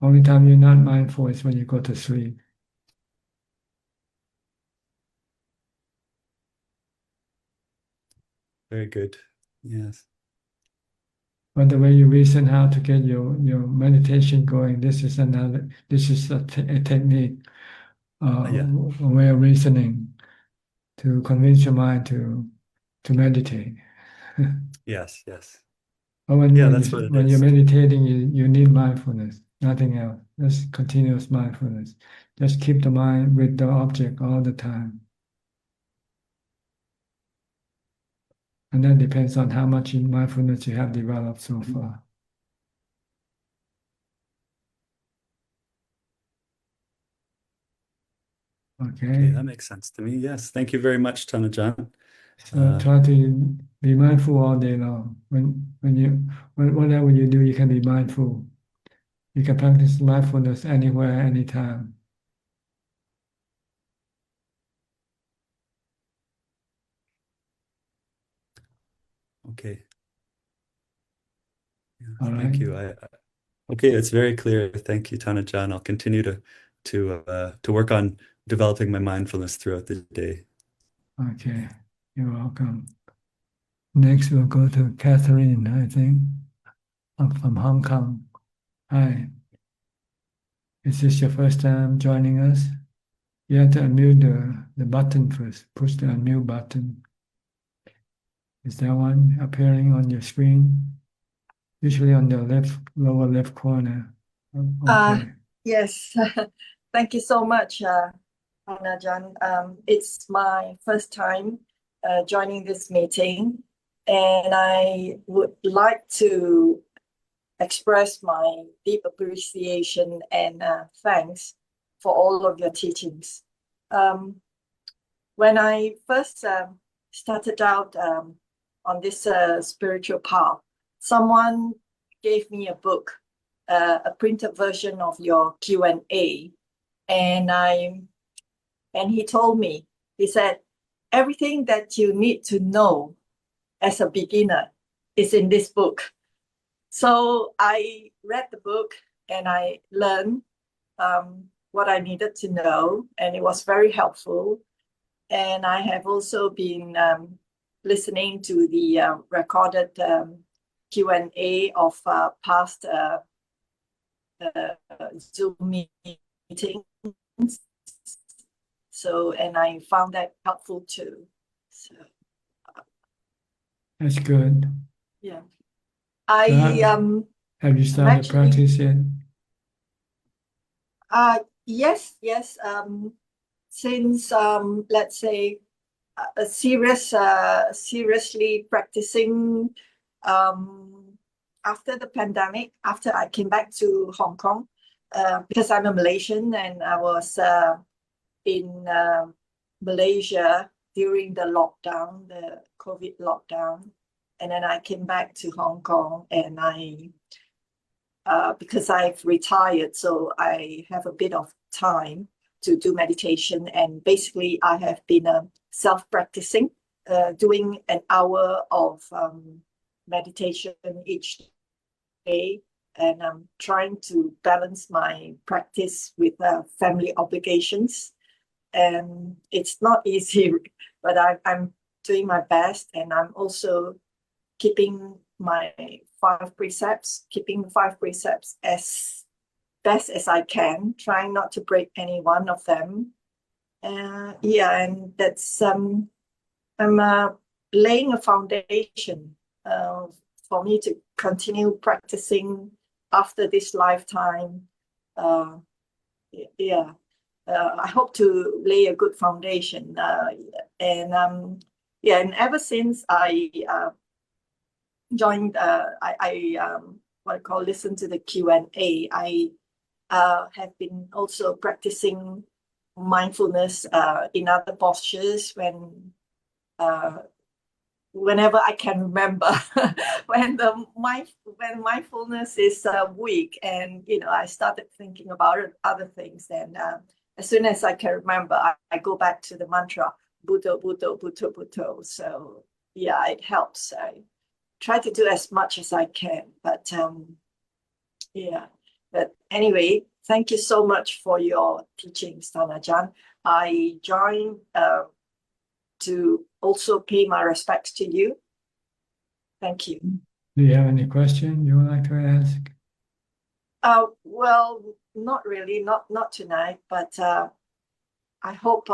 Only time you're not mindful is when you go to sleep. Very good. Yes. But the way you reason how to get your meditation going, this is a technique, Yeah. a way of reasoning to convince your mind to meditate. Yes, yes. But when Yeah, that's what it when is. you're meditating, you need mindfulness, nothing else. Just continuous mindfulness. Just keep the mind with the object all the time. And that depends on how much mindfulness you have developed so far. Okay, that makes sense to me. Yes. Thank you very much, Ajahn. So try to be mindful all day long. Whatever you do, you can be mindful. You can practice mindfulness anywhere, anytime. Okay. Yeah, All right. thank you. Okay, it's very clear. Thank you, Ajahn. I'll continue to work on developing my mindfulness throughout the day. Okay, you're welcome. Next, we'll go to Catherine, I think, from Hong Kong. Hi. Is this your first time joining us? You have to unmute the button first. Push the unmute button. Is there one appearing on your screen? Usually on the lower left corner. Okay. Yes, thank you so much, Ajahn. It's my first time joining this meeting, and I would like to express my deep appreciation and thanks for all of your teachings. When I first started out on this spiritual path, someone gave me a book, a printed version of your Q&A, and he told me, he said, everything that you need to know as a beginner is in this book. So I read the book and I learned what I needed to know, and it was very helpful. And I have also been listening to the recorded Q&A of past Zoom meetings. So, and I found that helpful too. So, That's good. yeah. Have you started practice yet? Yes. Since let's say seriously practicing after the pandemic, after I came back to Hong Kong, because I'm a Malaysian and I was in Malaysia during the lockdown, the COVID lockdown. And then I came back to Hong Kong and because I've retired, so I have a bit of time to do meditation. And basically I have been self-practicing, doing an hour of meditation each day. And I'm trying to balance my practice with family obligations. And it's not easy, but I'm doing my best. And I'm also keeping my 5 precepts, keeping the 5 precepts as best as I can, trying not to break any one of them. Yeah, and that's I'm laying a foundation for me to continue practicing after this lifetime. Yeah, I hope to lay a good foundation. And ever since I joined, what I call listen to the Q&A, I have been also practicing mindfulness in other postures whenever I can remember. when mindfulness is weak, and I started thinking about other things, and as soon as I can remember, I go back to the mantra Buddha, Buddha, Buddha, Buddha. So yeah, it helps. I try to do as much as I can, but yeah. But anyway, thank you so much for your teachings, Ajahn. I joined to also pay my respects to you. Thank you. Do you have any question you would like to ask? Well, not really, not tonight, but I hope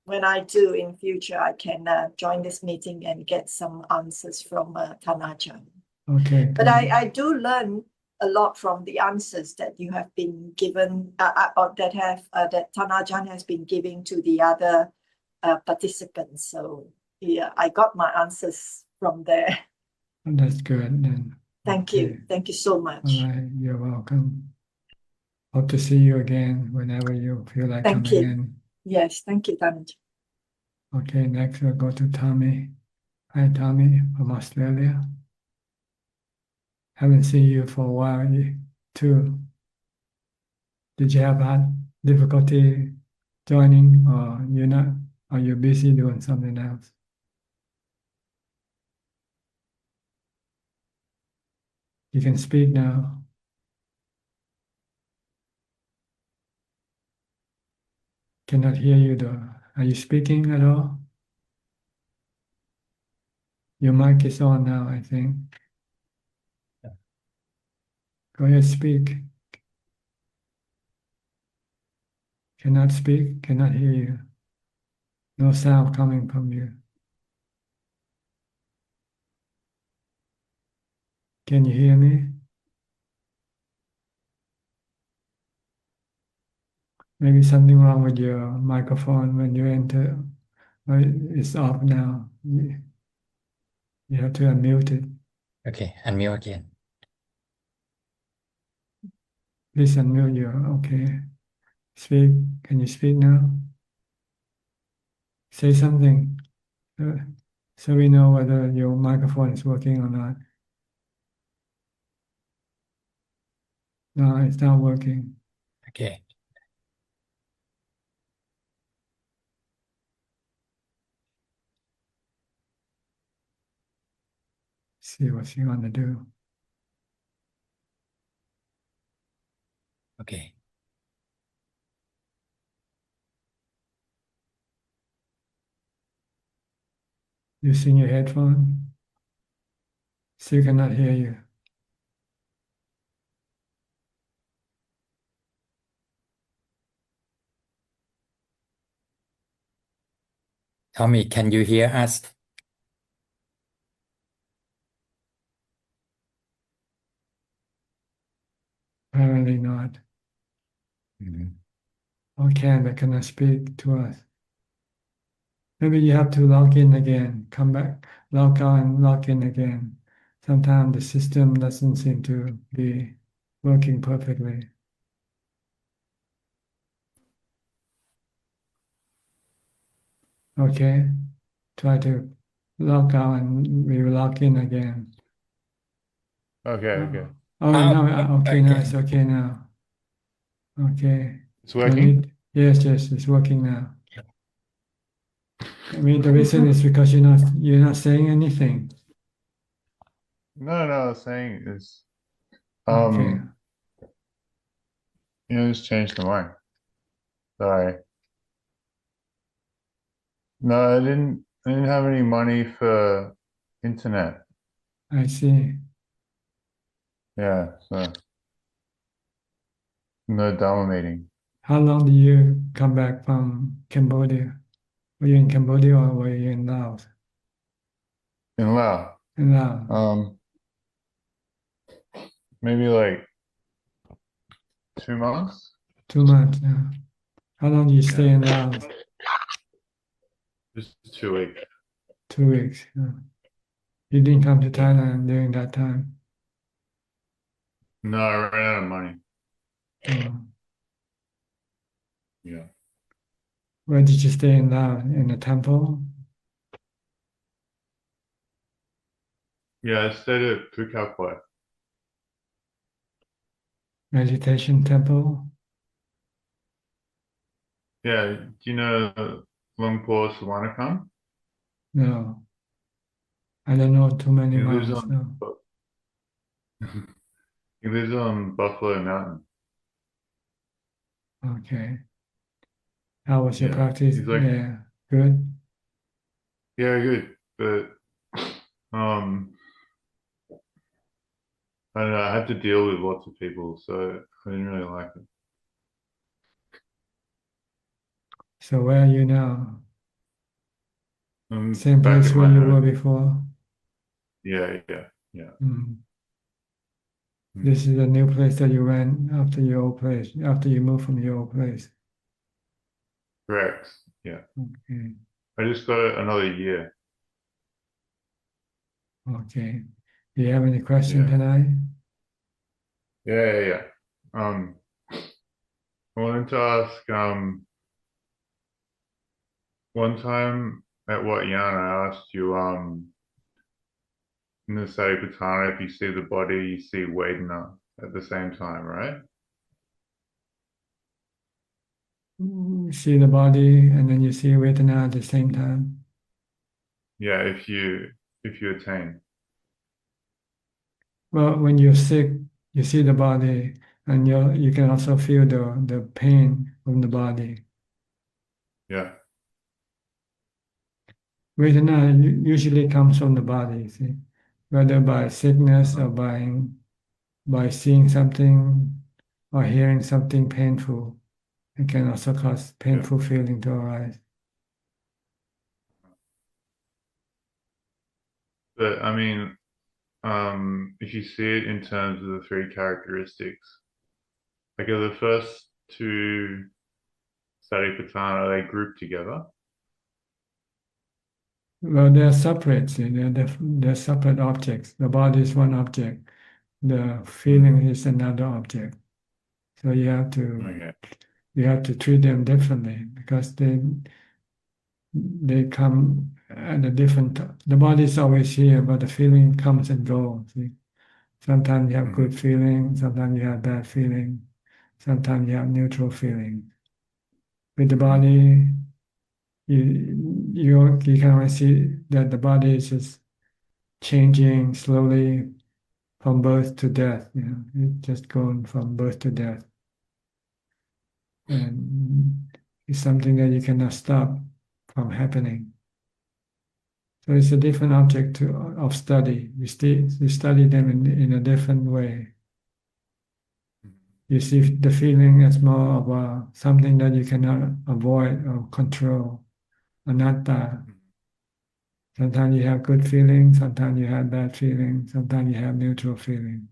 when I do in future, I can join this meeting and get some answers from Ajahn. Okay. But I do learn a lot from the answers that you have been given, or that Ajahn has been giving to the other participants. So yeah, I got my answers from there. That's good then. Thank you. Thank you so much. All right, you're welcome. Hope to see you again whenever you feel like Thank coming you. in. Yes, thank you, Dhamma. Okay, next we'll go to Tommy. Hi, Tommy from Australia. Haven't seen you for a while too. Did you have had difficulty joining, or you're not? Are you busy doing something else? You can speak now. Cannot hear you though. Are you speaking at all? Your mic is on now, I think. Go ahead, speak. Cannot speak, cannot hear you. No sound coming from you. Can you hear me? Maybe something wrong with your microphone when you enter. It's off now. You have to unmute it. Okay, unmute again. Please unmute your, okay. Speak, can you speak now? Say something, so we know whether your microphone is working or not. No, it's not working. Okay. See what you want to do. Okay. Using your headphone, still cannot hear you. Tommy, can you hear us? Apparently not. Or can, but cannot speak to us. Maybe you have to log in again, come back, log out and log in again. Sometimes the system doesn't seem to be working perfectly. Okay, try to log out and we will log in again. Okay. Oh, Oh, no, okay, now okay. it's okay now. Okay. It's working? Yes, it's working now. I mean, the reason is because you're not saying anything. No, saying is Okay. just change the mic. Sorry. No, I didn't have any money for internet. I see. Yeah, so no Dhamma meeting. How long do you come back from Cambodia? Were you in Cambodia or were you in Laos? In Laos. In Laos. Maybe like 2 months. 2 months. Yeah. How long do you stay in Laos? Just 2 weeks. 2 weeks. Yeah. You didn't come to Thailand during that time. No, I ran out of money. Oh. Yeah. Where did you stay in Laos? In a temple? Yeah, I stayed at Phuket. Meditation temple? Yeah, do you know Lumpur Sawanakam? No. I don't know too many He lives monks. No. he lives on Buffalo Mountain. Okay. How was your Yeah, practice he's like, there? Good? yeah, good, but I don't know, I had to deal with lots of people, so I didn't really like it. So where are you now? I'm Same back place at where my you were home. before? Yeah. Mm. Mm. This is a new place that you went after your old place, after you moved from your old place. Correct. Yeah. Okay. I just got another year. Okay. Do you have any question, Yeah. Tanai? Yeah. I wanted to ask, one time at Wat Yan, I asked you, in the Satipatthana, if you see the body, you see Vedana at the same time, right? You see the body and then you see Vedana at the same time. Yeah, if you attain. Well, when you're sick, you see the body and you can also feel the pain from the body. Yeah. Vedana usually comes from the body, see, whether by sickness or by seeing something or hearing something painful. It can also cause painful feeling to arise. But I mean, if you see it in terms of the three characteristics, like are the first two Satipatthana, are they grouped together? Well, they're separate, see, they're separate objects. The body is one object. The feeling is another object. So you have to treat them differently because they come at a different. The body is always here, but the feeling comes and goes. See? Sometimes you have good feeling, sometimes you have bad feeling, sometimes you have neutral feeling. With the body, you can only see that the body is just changing slowly from birth to death. It's just going from birth to death, and it's something that you cannot stop from happening. So it's a different object of study. You study them in a different way. You see the feeling as more of something that you cannot avoid or control, anatta. Sometimes you have good feelings, sometimes you have bad feelings, sometimes you have neutral feeling.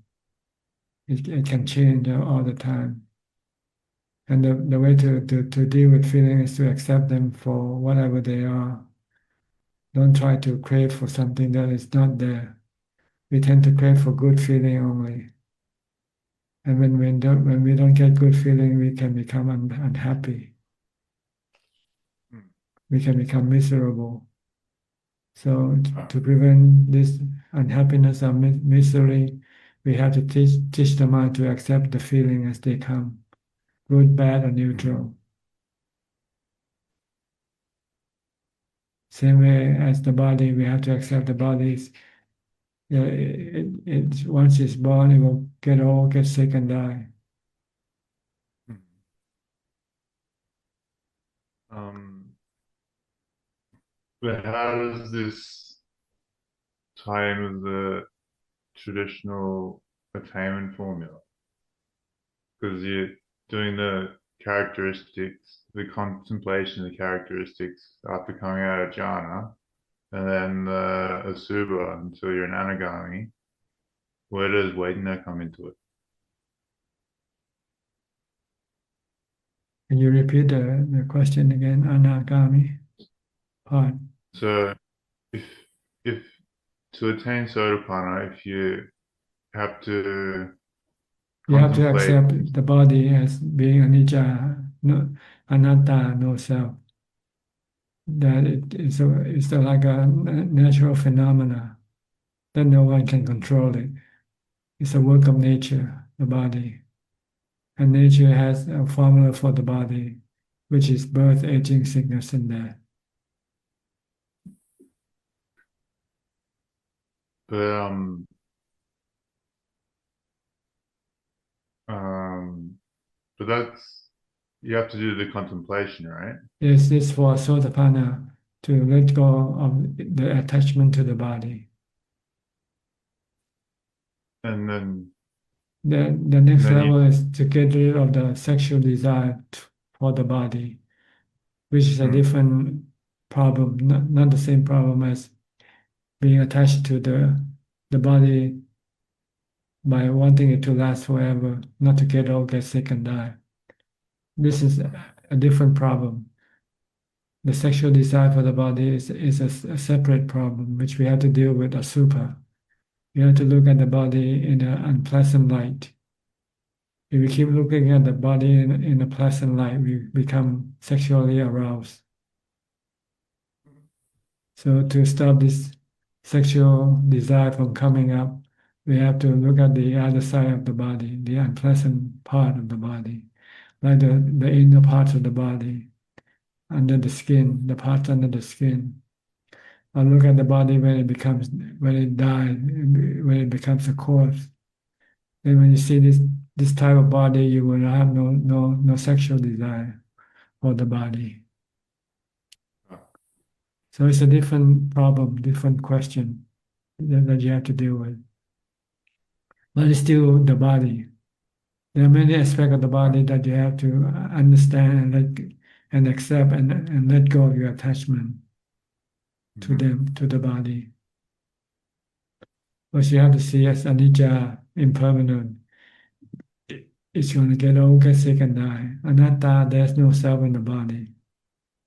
It can change all the time. And the way to deal with feeling is to accept them for whatever they are. Don't try to crave for something that is not there. We tend to crave for good feeling only. And when we don't get good feeling, we can become unhappy. We can become miserable. So to prevent this unhappiness or misery, we have to teach the mind to accept the feeling as they come, good, bad, or neutral. Same way as the body, we have to accept the body's. Once it's born, it will get old, get sick, and die. But how does this tie in with the traditional attainment formula because you're doing the characteristics, the contemplation of the characteristics after coming out of jhana, and then the asubha until you're an anagami. Where does Vedana come into it? Can you repeat the question again? Anagami part. So if to attain Sotapanna, if you have to You have to contemplate, accept the body as being anicca, no, anatta, no self. That it's like a natural phenomena that no one can control it. It's a work of nature, the body. And nature has a formula for the body, which is birth, aging, sickness, and death. but but that's you have to do the contemplation, right? Yes, it's for Sotapanna to let go of the attachment to the body. And then The next then level is to get rid of the sexual desire for the body, which is a different problem, not the same problem as being attached to the body by wanting it to last forever, not to get old, get sick, and die. This is a different problem. The sexual desire for the body is a separate problem, which we have to deal with asubha. We have to look at the body in an unpleasant light. If we keep looking at the body in a pleasant light, we become sexually aroused. So to stop this sexual desire from coming up, we have to look at the other side of the body, the unpleasant part of the body, like the inner parts of the body, under the skin, the parts under the skin. Or look at the body when it dies, when it becomes a corpse. Then when you see this type of body, you will have no sexual desire for the body. So it's a different problem, different question that you have to deal with. But it's still the body. There are many aspects of the body that you have to understand and accept and let go of your attachment to them, to the body. But you have to see as anicca, impermanent. It's going to get old, get sick, and die. Anatta, there's no self in the body.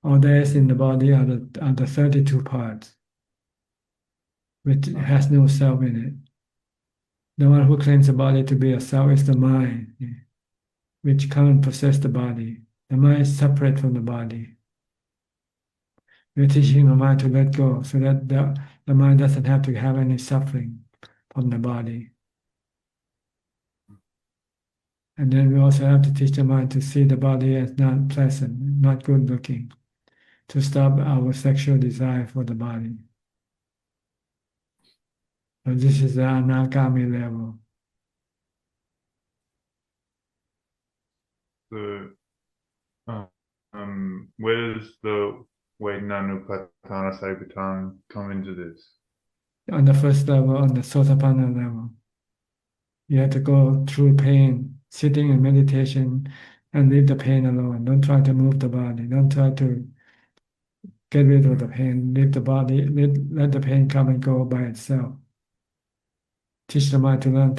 All there is in the body are the 32 parts, which has no self in it. The one who claims the body to be a self is the mind, which can't possess the body. The mind is separate from the body. We're teaching the mind to let go so that the mind doesn't have to have any suffering from the body. And then we also have to teach the mind to see the body as not pleasant, not good looking, to stop our sexual desire for the body. So this is the anagami level. So, where does the Vedana Satipatthana come into this? On the first level, on the Sotapanna level, you have to go through pain, sitting in meditation, and leave the pain alone. Don't try to move the body. Don't try to get rid of the pain. Leave the body. Let the pain come and go by itself. Teach the mind to learn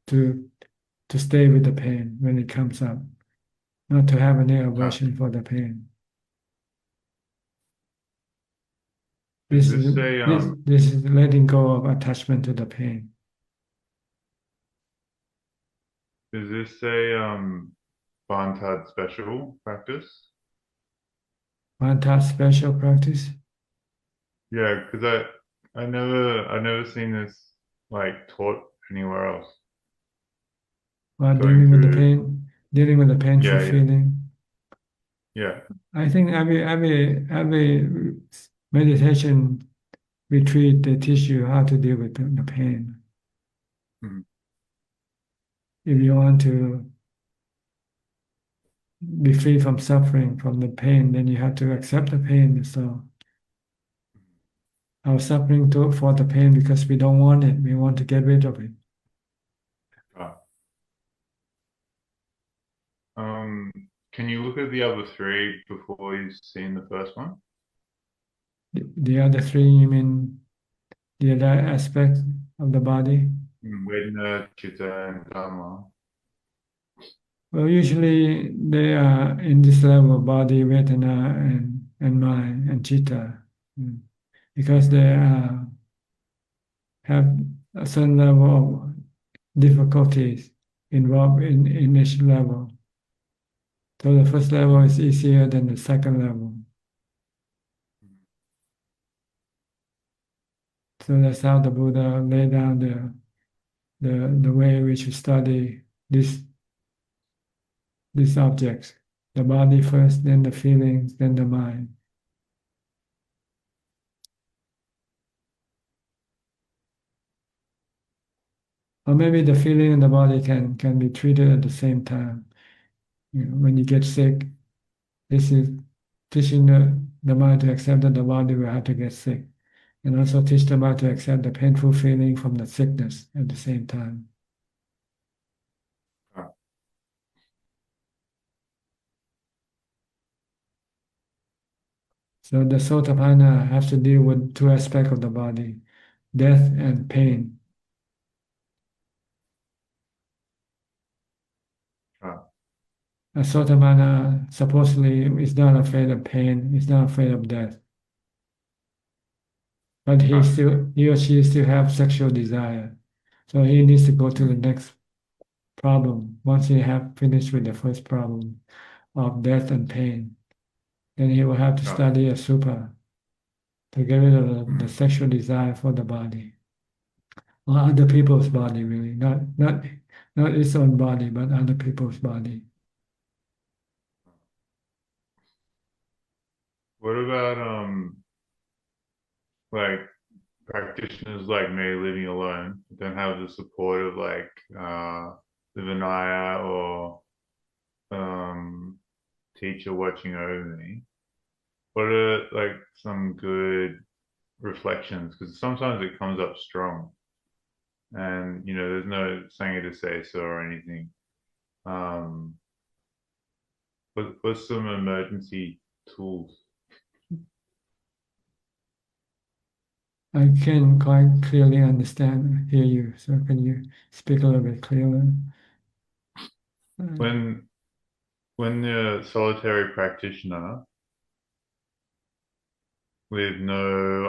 to stay with the pain when it comes up, not to have any aversion for the pain. This is letting go of attachment to the pain. Is this a Bantad special practice? Bantad special practice? Yeah, because I've never seen this like taught anywhere else. While dealing with the pain, dealing with the painful feeling. Yeah. I think every meditation retreat, they teach you how to deal with the pain. Mm-hmm. If you want to be free from suffering, from the pain, then you have to accept the pain. So our suffering for the pain because we don't want it. We want to get rid of it. Can you look at the other three before you've seen the first one? The other three, you mean the other aspects of the body? Vedana, Chitta, and Dhamma. Well, usually they are in this level, body, Vedana, and mind, and Chitta, because they have a certain level of difficulties involved in each level. So the first level is easier than the second level. So that's how the Buddha laid down the way we should study these objects. The body first, then the feelings, then the mind. Or maybe the feeling and the body can be treated at the same time. When you get sick, this is teaching the mind to accept that the body will have to get sick, and also teach the mind to accept the painful feeling from the sickness at the same time. So the Sotapanna has to deal with two aspects of the body, death and pain. A Sotapanna supposedly is not afraid of pain, is not afraid of death. But he or she still have sexual desire. So he needs to go to the next problem. Once he have finished with the first problem of death and pain, then he will have to study a supa to get rid of the sexual desire for the body. Or other people's body, really. Not its own body, but other people's body. What about like practitioners like me living alone, don't have the support of like the Vinaya or teacher watching over me? What are like some good reflections? Because sometimes it comes up strong, and there's no sangha to say so or anything. What's some emergency tools? I can quite clearly hear you. So can you speak a little bit clearer? When you're a solitary practitioner with no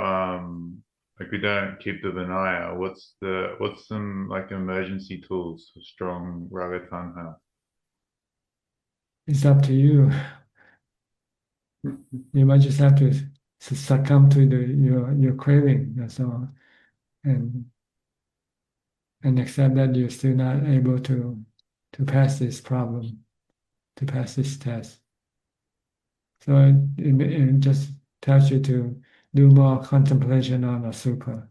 like we don't keep the Vinaya, what's some like emergency tools for strong Raga Tanha? It's up to you. You might just have to succumb to your craving, that's all, and accept that you're still not able to pass this problem, to pass this test. So it just tells you to do more contemplation on Asupa.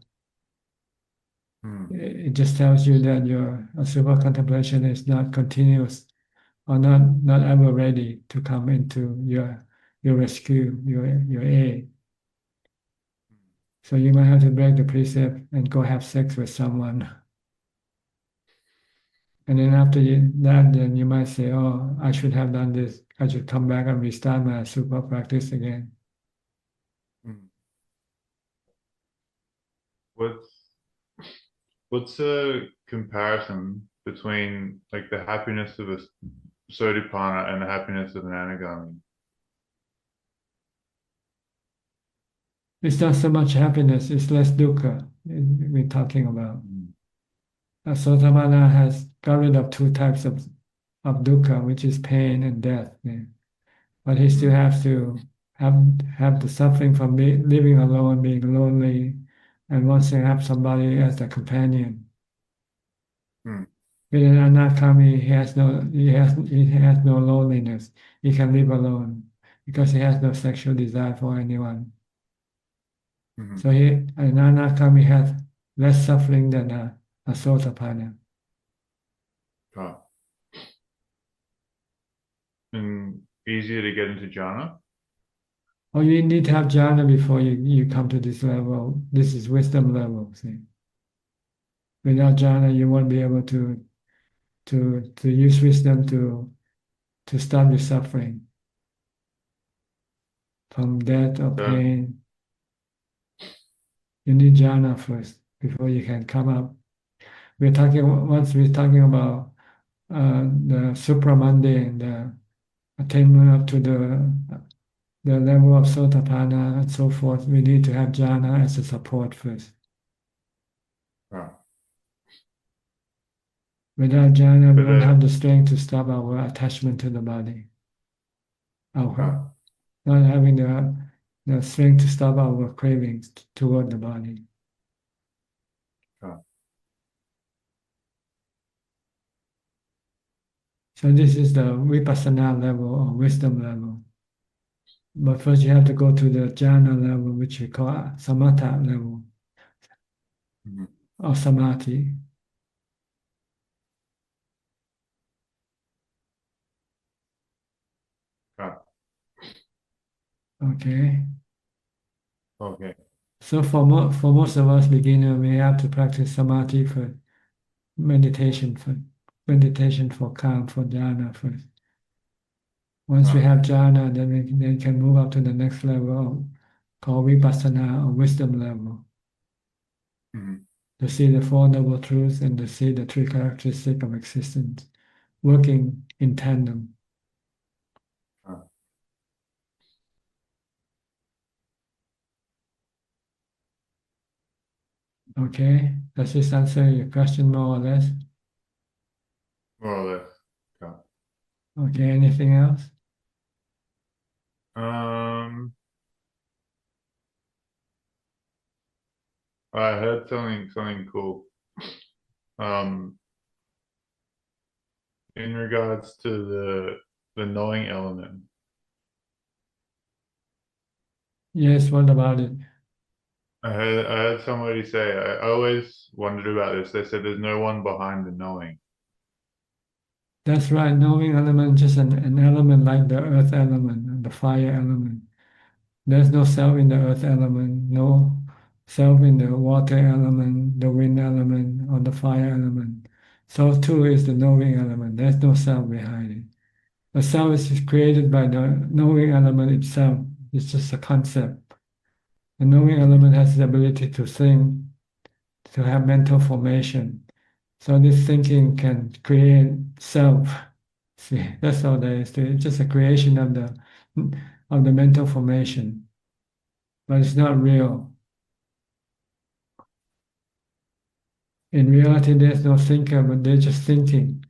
It just tells you that your Asupa contemplation is not continuous or not ever ready to come into your rescue, your aid. So you might have to break the precept and go have sex with someone. And then after that, then you might say, oh, I should have done this. I should come back and restart my super practice again. What's a comparison between like the happiness of a Sotapanna and the happiness of an Anagami? It's not so much happiness, it's less dukkha we're talking about. A Sotapanna has got rid of two types of dukkha, which is pain and death. Yeah. But he still has to have the suffering from living alone, being lonely, and wants to have somebody as a companion. With an Anakami, he has no loneliness. He can live alone because he has no sexual desire for anyone. So an Anakami has less suffering than a Sotapanna. And easier to get into jhana? Or you need to have jhana before you come to this level. This is wisdom level. See? Without jhana, you won't be able to use wisdom to stop your suffering from death or pain. You need jhana first before you can come up. Once we're talking about the supramundane, the attainment up to the level of sotapanna and so forth, we need to have jhana as a support first. Right. Without jhana, we But won't have the strength to stop our attachment to the body. Right. Not having the strength to stop our cravings toward the body. Right. So this is the vipassana level or wisdom level. But first you have to go to the jhana level, which we call samatha level, or samadhi. Right. Okay. Okay. So for most of us beginners, we have to practice samadhi for meditation for calm, for jhana first. Once we have jhana, then we can move up to the next level called vipassana or wisdom level. To see the Four Noble Truths and to see the three characteristics of existence working in tandem. Okay, does this answer your question more or less? More or less. Okay. Okay, anything else? I heard something cool. In regards to the knowing element. Yes, what about it? I heard somebody say, I always wondered about this. They said there's no one behind the knowing. That's right, knowing element is just an element like the earth element, the fire element. There's no self in the earth element, no self in the water element, the wind element, or the fire element. So too is the knowing element. There's no self behind it. The self is created by the knowing element itself. It's just a concept. The knowing element has the ability to think, to have mental formation. So this thinking can create self. See, that's all there is to it. It's just a creation of the mental formation. But it's not real. In reality, there's no thinker, but they're just thinking.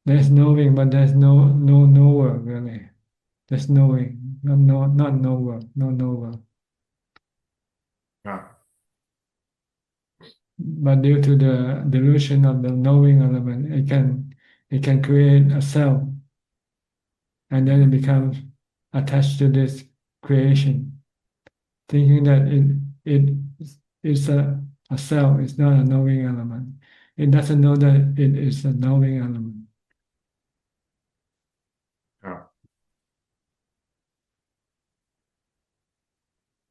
There's knowing, but there's no knower, really. There's knowing, not knower, no knower. But due to the delusion of the knowing element, it can create a self, and then it becomes attached to this creation, thinking that it is a self, it's not a knowing element. It doesn't know that it is a knowing element.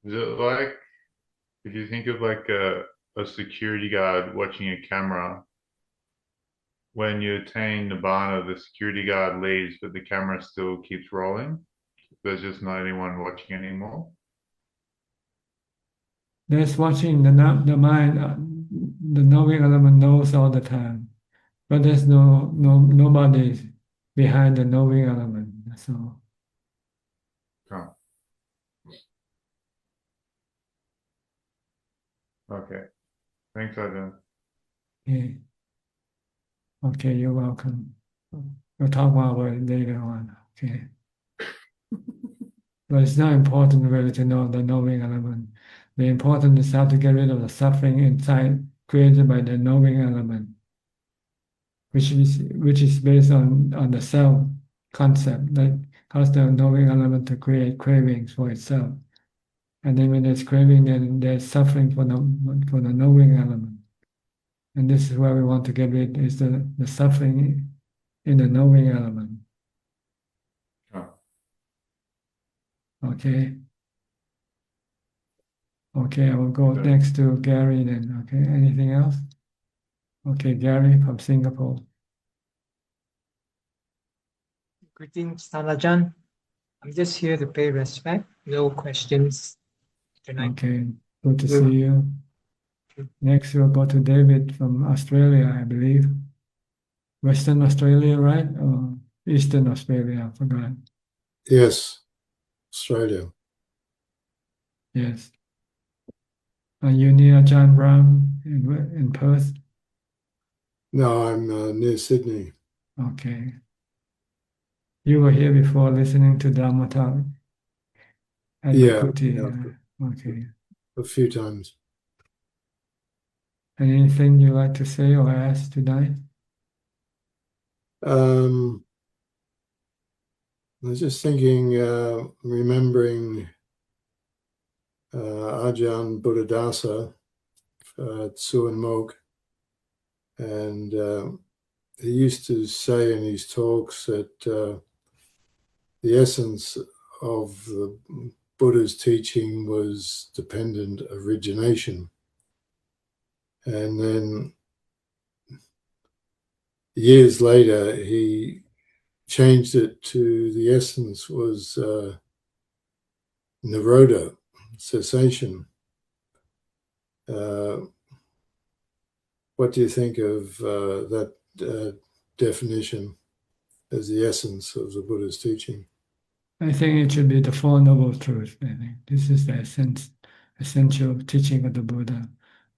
Is it like, if you think of like a security guard watching a camera, when you attain Nibbana, the security guard leaves, but the camera still keeps rolling? There's just not anyone watching anymore? There's watching the mind, the knowing element knows all the time, but there's nobody behind the knowing element. That's all. Okay. Thanks, Ajahn. Okay. Okay, you're welcome. We'll talk more about it later on. Okay. But it's not important really to know the knowing element. The important is how to get rid of the suffering inside created by the knowing element, which is based on the self concept that causes the knowing element to create cravings for itself. And then when there's craving, then there's suffering for the knowing element. And this is where we want to get rid, is the suffering in the knowing element. Okay. Okay, I will go Okay. next to Gary then. Okay, anything else? Okay, Gary from Singapore. Greetings, Ajahn. I'm just here to pay respect. No questions tonight. Okay, good to see you. Next, we'll go to David from Australia, I believe. Western Australia, right? Or Eastern Australia, I forgot. Yes, Australia. Yes. Are you near John Brown in Perth? No, I'm near Sydney. Okay. You were here before listening to Dhamma talk at Yeah, Makuti. yeah, Okay. a few times. Anything you like to say or ask tonight? I was just thinking, remembering Ajahn Buddhadasa at Suan Mok, and he used to say in his talks that the essence of the Buddha's teaching was dependent origination. And then years later, he changed it to the essence was nirodha, cessation. What do you think of that definition as the essence of the Buddha's teaching? I think it should be the Four Noble Truths. I think this is the essential teaching of the Buddha.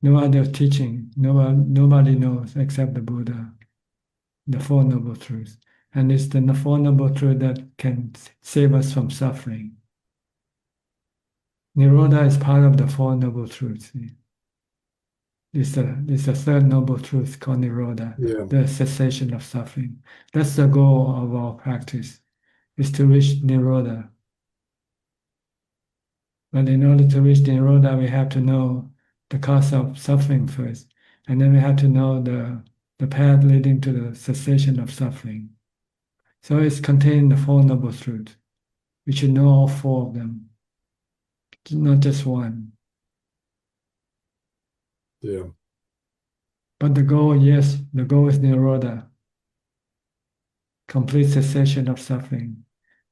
No other teaching, nobody knows except the Buddha, the Four Noble Truths. And it's the Four Noble Truths that can save us from suffering. Nirodha is part of the Four Noble Truths. It's the third noble truth called Nirodha, the cessation of suffering. That's the goal of our practice, is to reach Nirodha. But in order to reach Nirodha, we have to know the cause of suffering first, and then we have to know the path leading to the cessation of suffering. So it's contained in the Four Noble Truths. We should know all four of them, not just one. Yeah. But the goal, yes, the goal is Nirodha, complete cessation of suffering.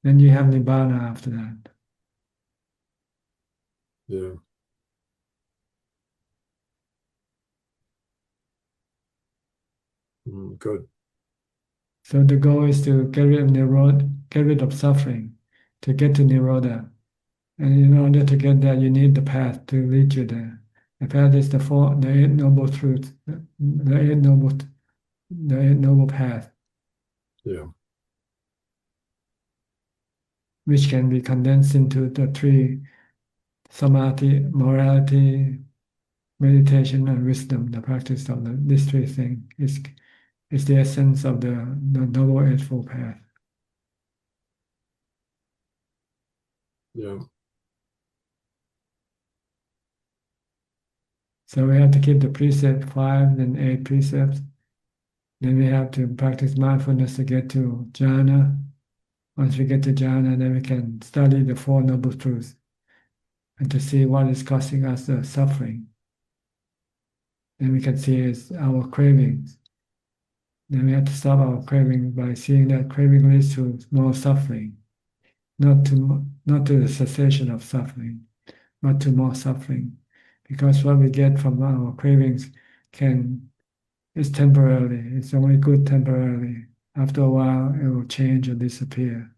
Then you have Nibbana after that. Yeah. Good. So the goal is to get rid of suffering, to get to Nirodha. And in order to get there, you need the path to lead you there. The path is the Eight Noble Truths, the Eight Noble Path. Yeah. Which can be condensed into the three: samadhi, morality, meditation, and wisdom. The practice of these three things is the essence of the Noble Eightfold Path. Yeah. So we have to keep the precept 5 and 8 precepts. Then we have to practice mindfulness to get to jhana. Once we get to jhana, then we can study the Four Noble Truths and to see what is causing us the suffering. Then we can see it's our cravings. Then we have to stop our craving by seeing that craving leads to more suffering, not to the cessation of suffering, but to more suffering. Because what we get from our cravings is temporarily. It's only good temporarily. After a while, it will change or disappear.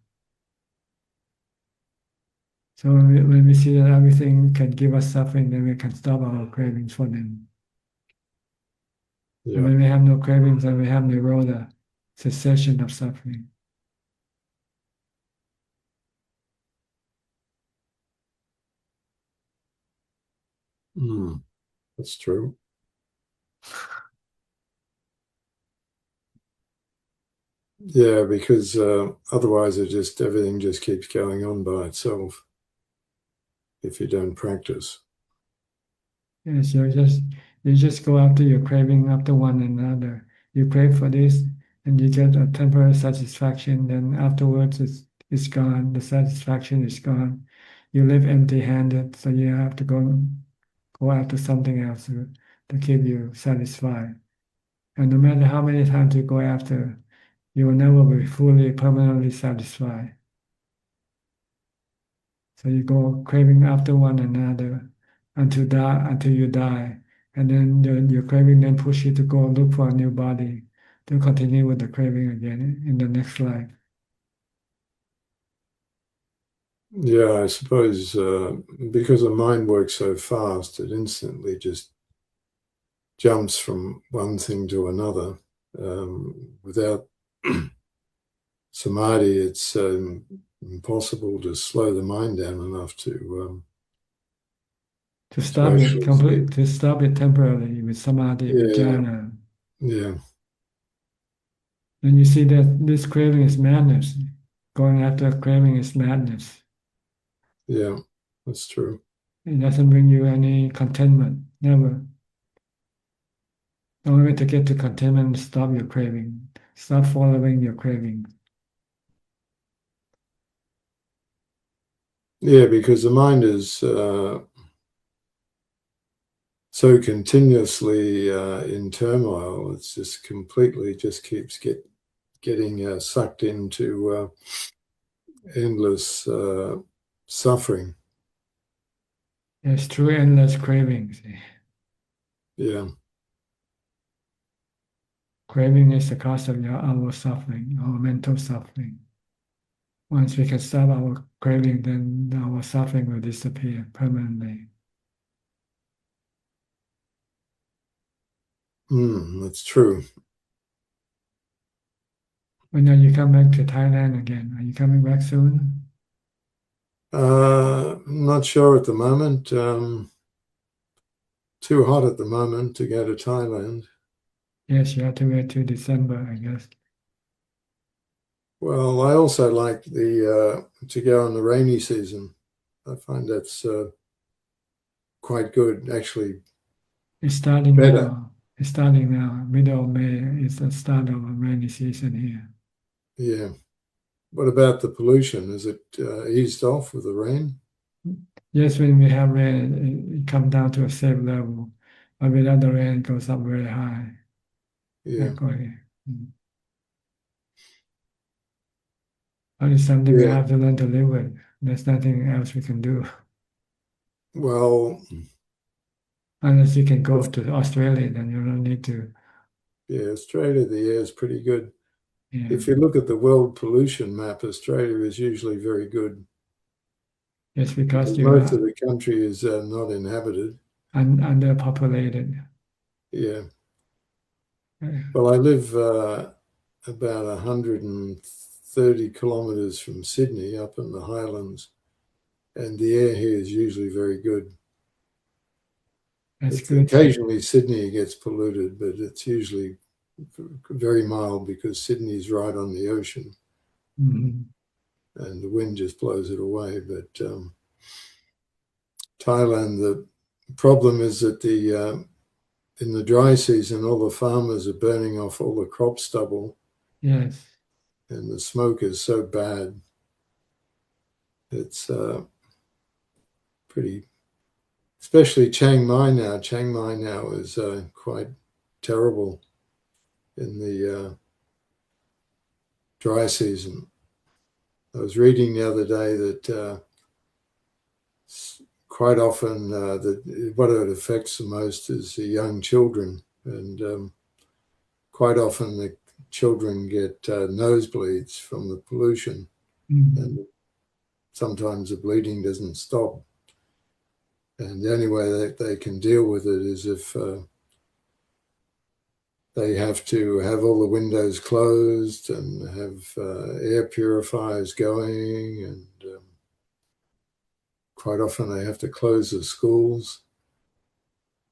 So when we see that everything can give us suffering, then we can stop our cravings for them. Yeah. And when we have no cravings, then we have Nirodha, cessation of suffering. That's true. Yeah, because otherwise everything just keeps going on by itself if you don't practice. Yes, you just go after your craving after one another. You crave for this and you get a temporary satisfaction, then afterwards it's gone, the satisfaction is gone. you live empty-handed, so you have to go after something else to keep you satisfied. And no matter how many times you go after, you will never be fully, permanently satisfied. So you go craving after one another until you die. And then your craving then push you to go look for a new body to continue with the craving again in the next life. Yeah, I suppose because the mind works so fast, it instantly just jumps from one thing to another. Without samadhi, it's impossible to slow the mind down enough to stop it completely, to stop it temporarily with samadhi, with jhana. Yeah. And you see that this craving is madness. Going after craving is madness. Yeah, that's true. It doesn't bring you any contentment, never. The only way to get to contentment is stop your craving, stop following your craving. Yeah, because the mind is so continuously in turmoil. It's just completely just keeps getting sucked into endless suffering. It's true endless cravings. Yeah. Craving is the cause of our suffering, our mental suffering. Once we can stop our craving, then our suffering will disappear permanently. That's true. When are you come back to Thailand again? Are you coming back soon? Not sure at the moment. Too hot at the moment to go to Thailand. Yes, you have to wait till December, I guess. Well, I also like to go in the rainy season. I find that's quite good, actually. It's starting better. now. It's starting now. Middle of May is the start of a rainy season here. Yeah. What about the pollution? Is it eased off with the rain? Yes, when we have rain, it comes down to a safe level. But without the rain, it goes up very high. Yeah. But it's something we Yeah. have to learn to live with. There's nothing else we can do. Well, Unless you can go to Australia, then you don't need to. yeah, Australia, the air is pretty good. Yeah. If you look at the world pollution map, Australia is usually very good. Yes, because you most are of the country is not inhabited. underpopulated. Yeah. Yeah. Well, I live about 130 kilometres from Sydney, up in the Highlands, and the air here is usually very good. That's good. Occasionally, Sydney gets polluted, but it's usually very mild because Sydney is right on the ocean, Mhm. and the wind just blows it away. But Thailand, the problem is that in the dry season, all the farmers are burning off all the crop stubble. Yes. And the smoke is so bad. It's pretty, especially Chiang Mai now. Chiang Mai now is quite terrible in the dry season. I was reading the other day that quite often what it affects the most is the young children, and quite often the children get nosebleeds from the pollution, and sometimes the bleeding doesn't stop. And the only way that they can deal with it is if they have to have all the windows closed and have air purifiers going, and quite often they have to close the schools.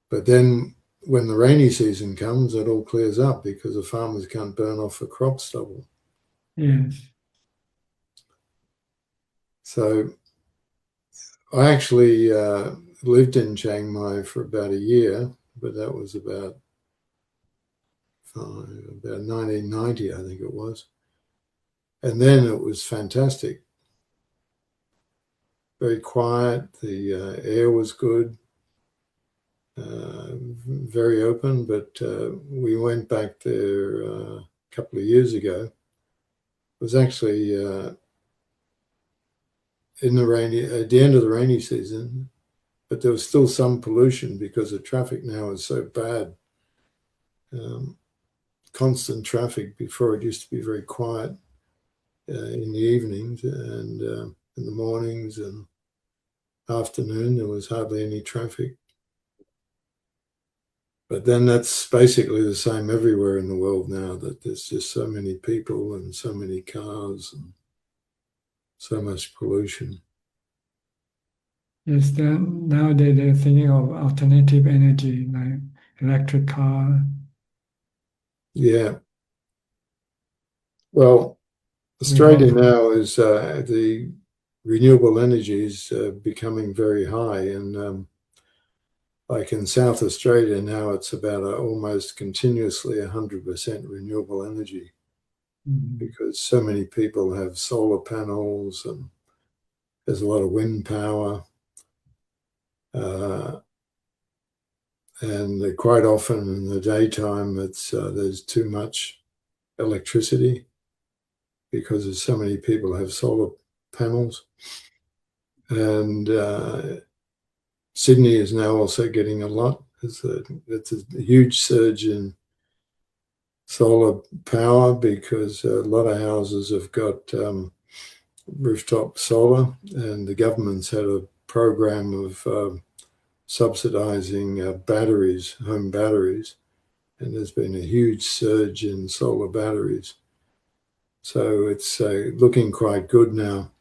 But then when the rainy season comes, it all clears up because the farmers can't burn off the crop stubble. Yes. So I actually lived in Chiang Mai for about a year, but that was about 1990, I think it was. And then it was fantastic. very quiet. The air was good, very open. But we went back there a couple of years ago. It was actually at the end of the rainy season, but there was still some pollution because the traffic now is so bad. Constant traffic. Before it used to be very quiet in the evenings, and in the mornings and afternoon there was hardly any traffic. But then that's basically the same everywhere in the world now, that there's just so many people and so many cars and so much pollution. Yes, nowadays they're thinking of alternative energy like electric car. Yeah. Well, Australia now is the renewable energy is becoming very high, and like in South Australia now, it's about almost continuously 100% renewable energy, because so many people have solar panels and there's a lot of wind power, and quite often in the daytime there's too much electricity because there's so many people have solar panels. And Sydney is now also getting a lot. It's a huge surge in solar power because a lot of houses have got rooftop solar, and the government's had a program of subsidizing batteries, home batteries, and there's been a huge surge in solar batteries. So it's looking quite good now.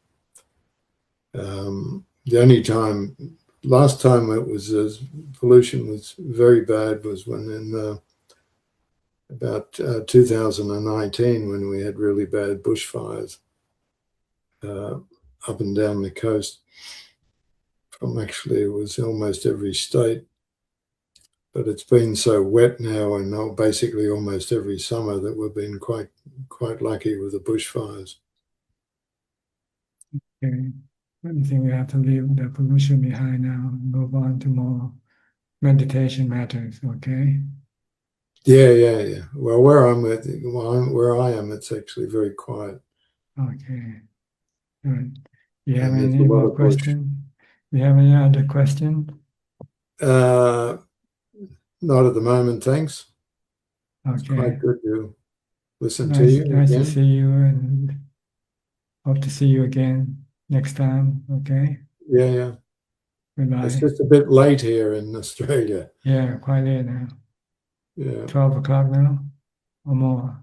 Last time it was pollution was very bad was when in about 2019, when we had really bad bushfires up and down the coast. Actually, it was almost every state, but it's been so wet now, and basically almost every summer, that we've been quite lucky with the bushfires. Okay. I think we have to leave the pollution behind now and move on to more meditation matters, okay? Yeah. Well, where I am, it's actually very quiet. Okay. Good. Do you have And there's any a lot more of bush. questions? Do you have any other questions? Not at the moment, thanks. It's Okay. quite good to listen to Nice, you nice to again. see you, and hope to see you again next time, okay? Yeah. Goodbye. It's just a bit late here in Australia. Yeah, quite late now. Yeah. 12 o'clock now or more?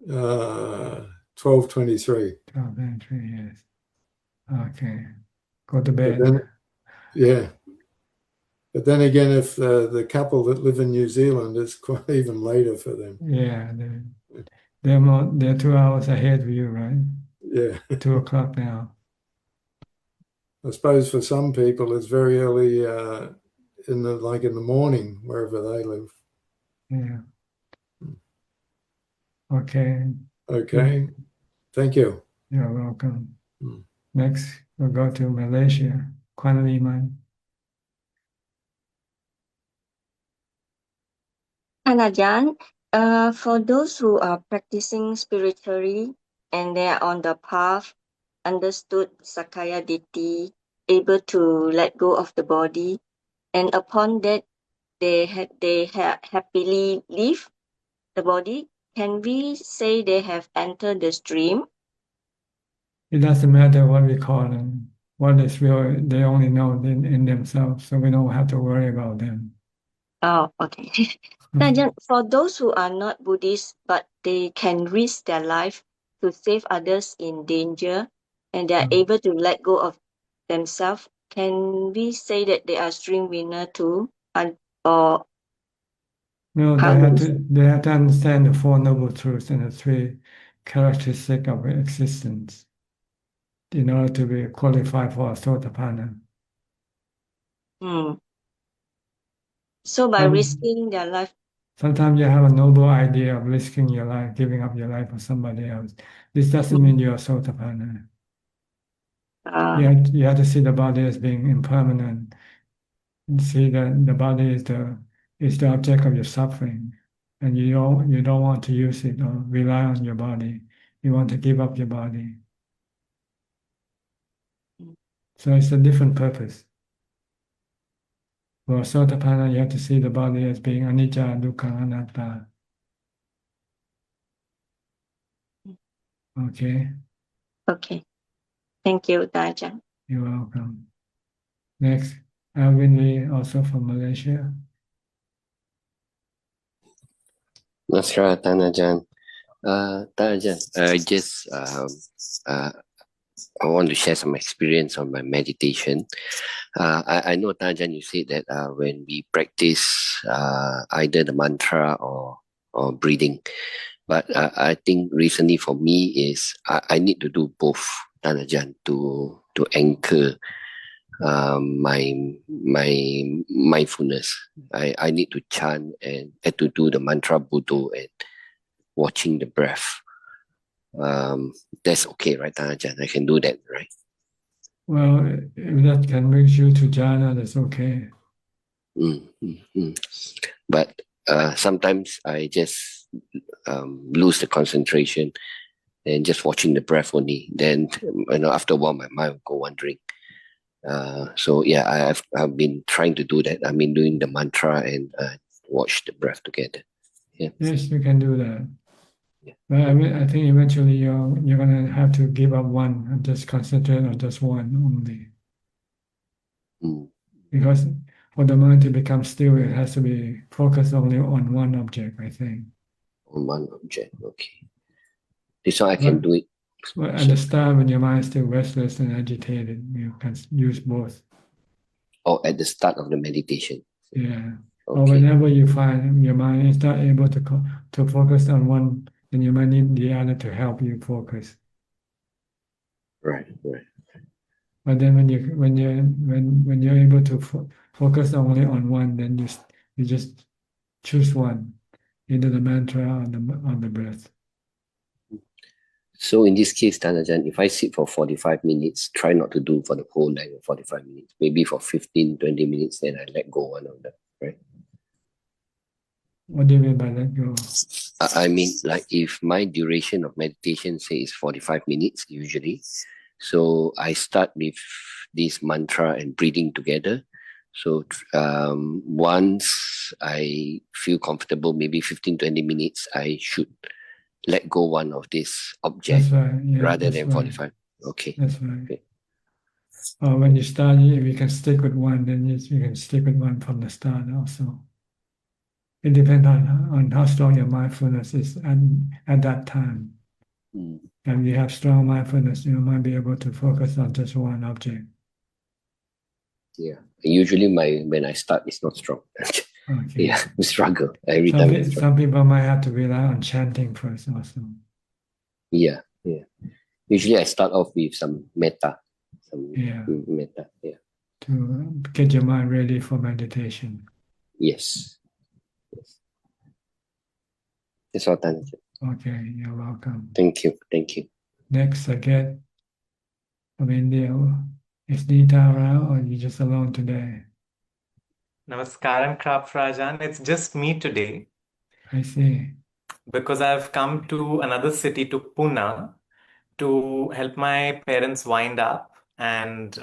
12:23. 12:03, yes. Okay. Go to But bed. then, yeah. But then again, if the couple that live in New Zealand, it's quite even later for them. Yeah, they're 2 hours ahead of you, right? Yeah. 2 o'clock now. I suppose for some people it's very early in the morning wherever they live. Yeah. Okay. Okay. Thank you. You're welcome. Mm. Next, we'll go to Malaysia. Kuan Liman. Ajahn, for those who are practicing spiritually and they are on the path, understood Sakaya Ditti, able to let go of the body, and upon that they happily leave the body, can we say they have entered the stream? It doesn't matter what we call them. What is real, they only know in themselves, so we don't have to worry about them. Oh, okay. Ajahn, for those who are not Buddhists, but they can risk their life to save others in danger, and they are able to let go of themselves, can we say that they are stream winner too? Or No, how do we they have to understand the Four Noble Truths and the three characteristics of existence in order to be qualified for a Sotapanna. So by risking their life, Sometimes you have a noble idea of risking your life, giving up your life for somebody else. This doesn't mean you're a Sotapanna. You have to see the body as being impermanent. And see that the body is the object of your suffering, and you don't want to use it or rely on your body. You want to give up your body. So it's a different purpose. For Sotapanna, you have to see the body as being anicca, dukkha, anatta. Okay, Okay. Thank you, Ajahn. you're welcome. Next, Alvin Lee, also from Malaysia. Namaskar, Ajahn. Ajahn, I want to share some experience on my meditation. I know, Ajahn, you said that when we practice either the mantra or breathing, but I think recently for me is I need to do both, Ajahn, to anchor my mindfulness. I need to chant and to do the mantra Buddho and watching the breath. That's okay, right, Ajahn? I can do that, right? Well, if that can bring you to jhana, that's okay. But sometimes I just lose the concentration and just watching the breath only. Then, after a while, my mind will go wandering. So yeah, I've been trying to do that. I've been doing the mantra and watch the breath together. Yeah. Yes, you can do that. But I think eventually you're gonna have to give up one and just concentrate on just one only. Because for the mind to become still, it has to be focused only on one object, I think. On one object, okay. This one I can do it. Well, at the start, when your mind is still restless and agitated, you can use both. Or at the start of the meditation. Yeah. Or whenever you find your mind is not able to focus on one, then you might need the other to help you focus. Right. But then when you're able to focus only on one, then you just choose one, either the mantra or the breath. So in this case, Ajahn, if I sit for 45 minutes, try not to do for the whole length of 45 minutes. Maybe for 15, 20 minutes, then I let go one of them, right? What do you mean by let go? I mean, like if my duration of meditation, say, is 45 minutes usually, so I start with this mantra and breathing together. So once I feel comfortable, maybe 15, 20 minutes, I should let go one of this object rather than 45. Okay. That's right. Okay. When you start, if you can stick with one, then you can stick with one from the start also. It depends on how strong your mindfulness is at that time. And you have strong mindfulness, you might be able to focus on just one object. Yeah. Usually when I start, it's not strong. Okay. Yeah, we struggle every time. Some people might have to rely on chanting first also. Yeah. Usually I start off with some metta. Metta, yeah. To get your mind ready for meditation. Yes. That's all, Ajahn. Okay, you're welcome. Thank you. Next, again, from India, is Nita around or are you just alone today? Namaskaram, Ajahn. It's just me today. I see. Because I've come to another city, to Pune, to help my parents wind up, and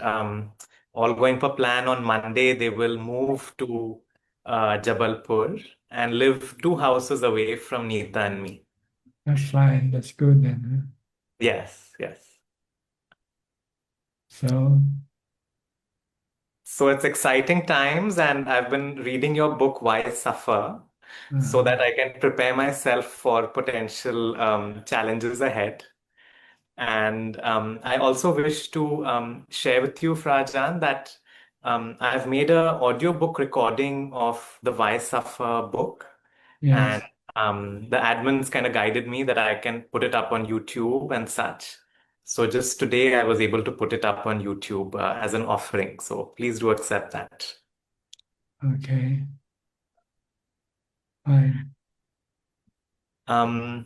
all going for plan on Monday, they will move to Jabalpur and live 2 houses away from Nita and me. That's fine. That's good then. Huh? Yes. So it's exciting times, and I've been reading your book, Why Suffer, so that I can prepare myself for potential challenges ahead. And I also wish to share with you, Ajahn, that I've made an audiobook recording of the Why Suffer book. Yes. And the admins kind of guided me that I can put it up on YouTube and such. So just today I was able to put it up on YouTube as an offering. So please do accept that. Okay. Fine. And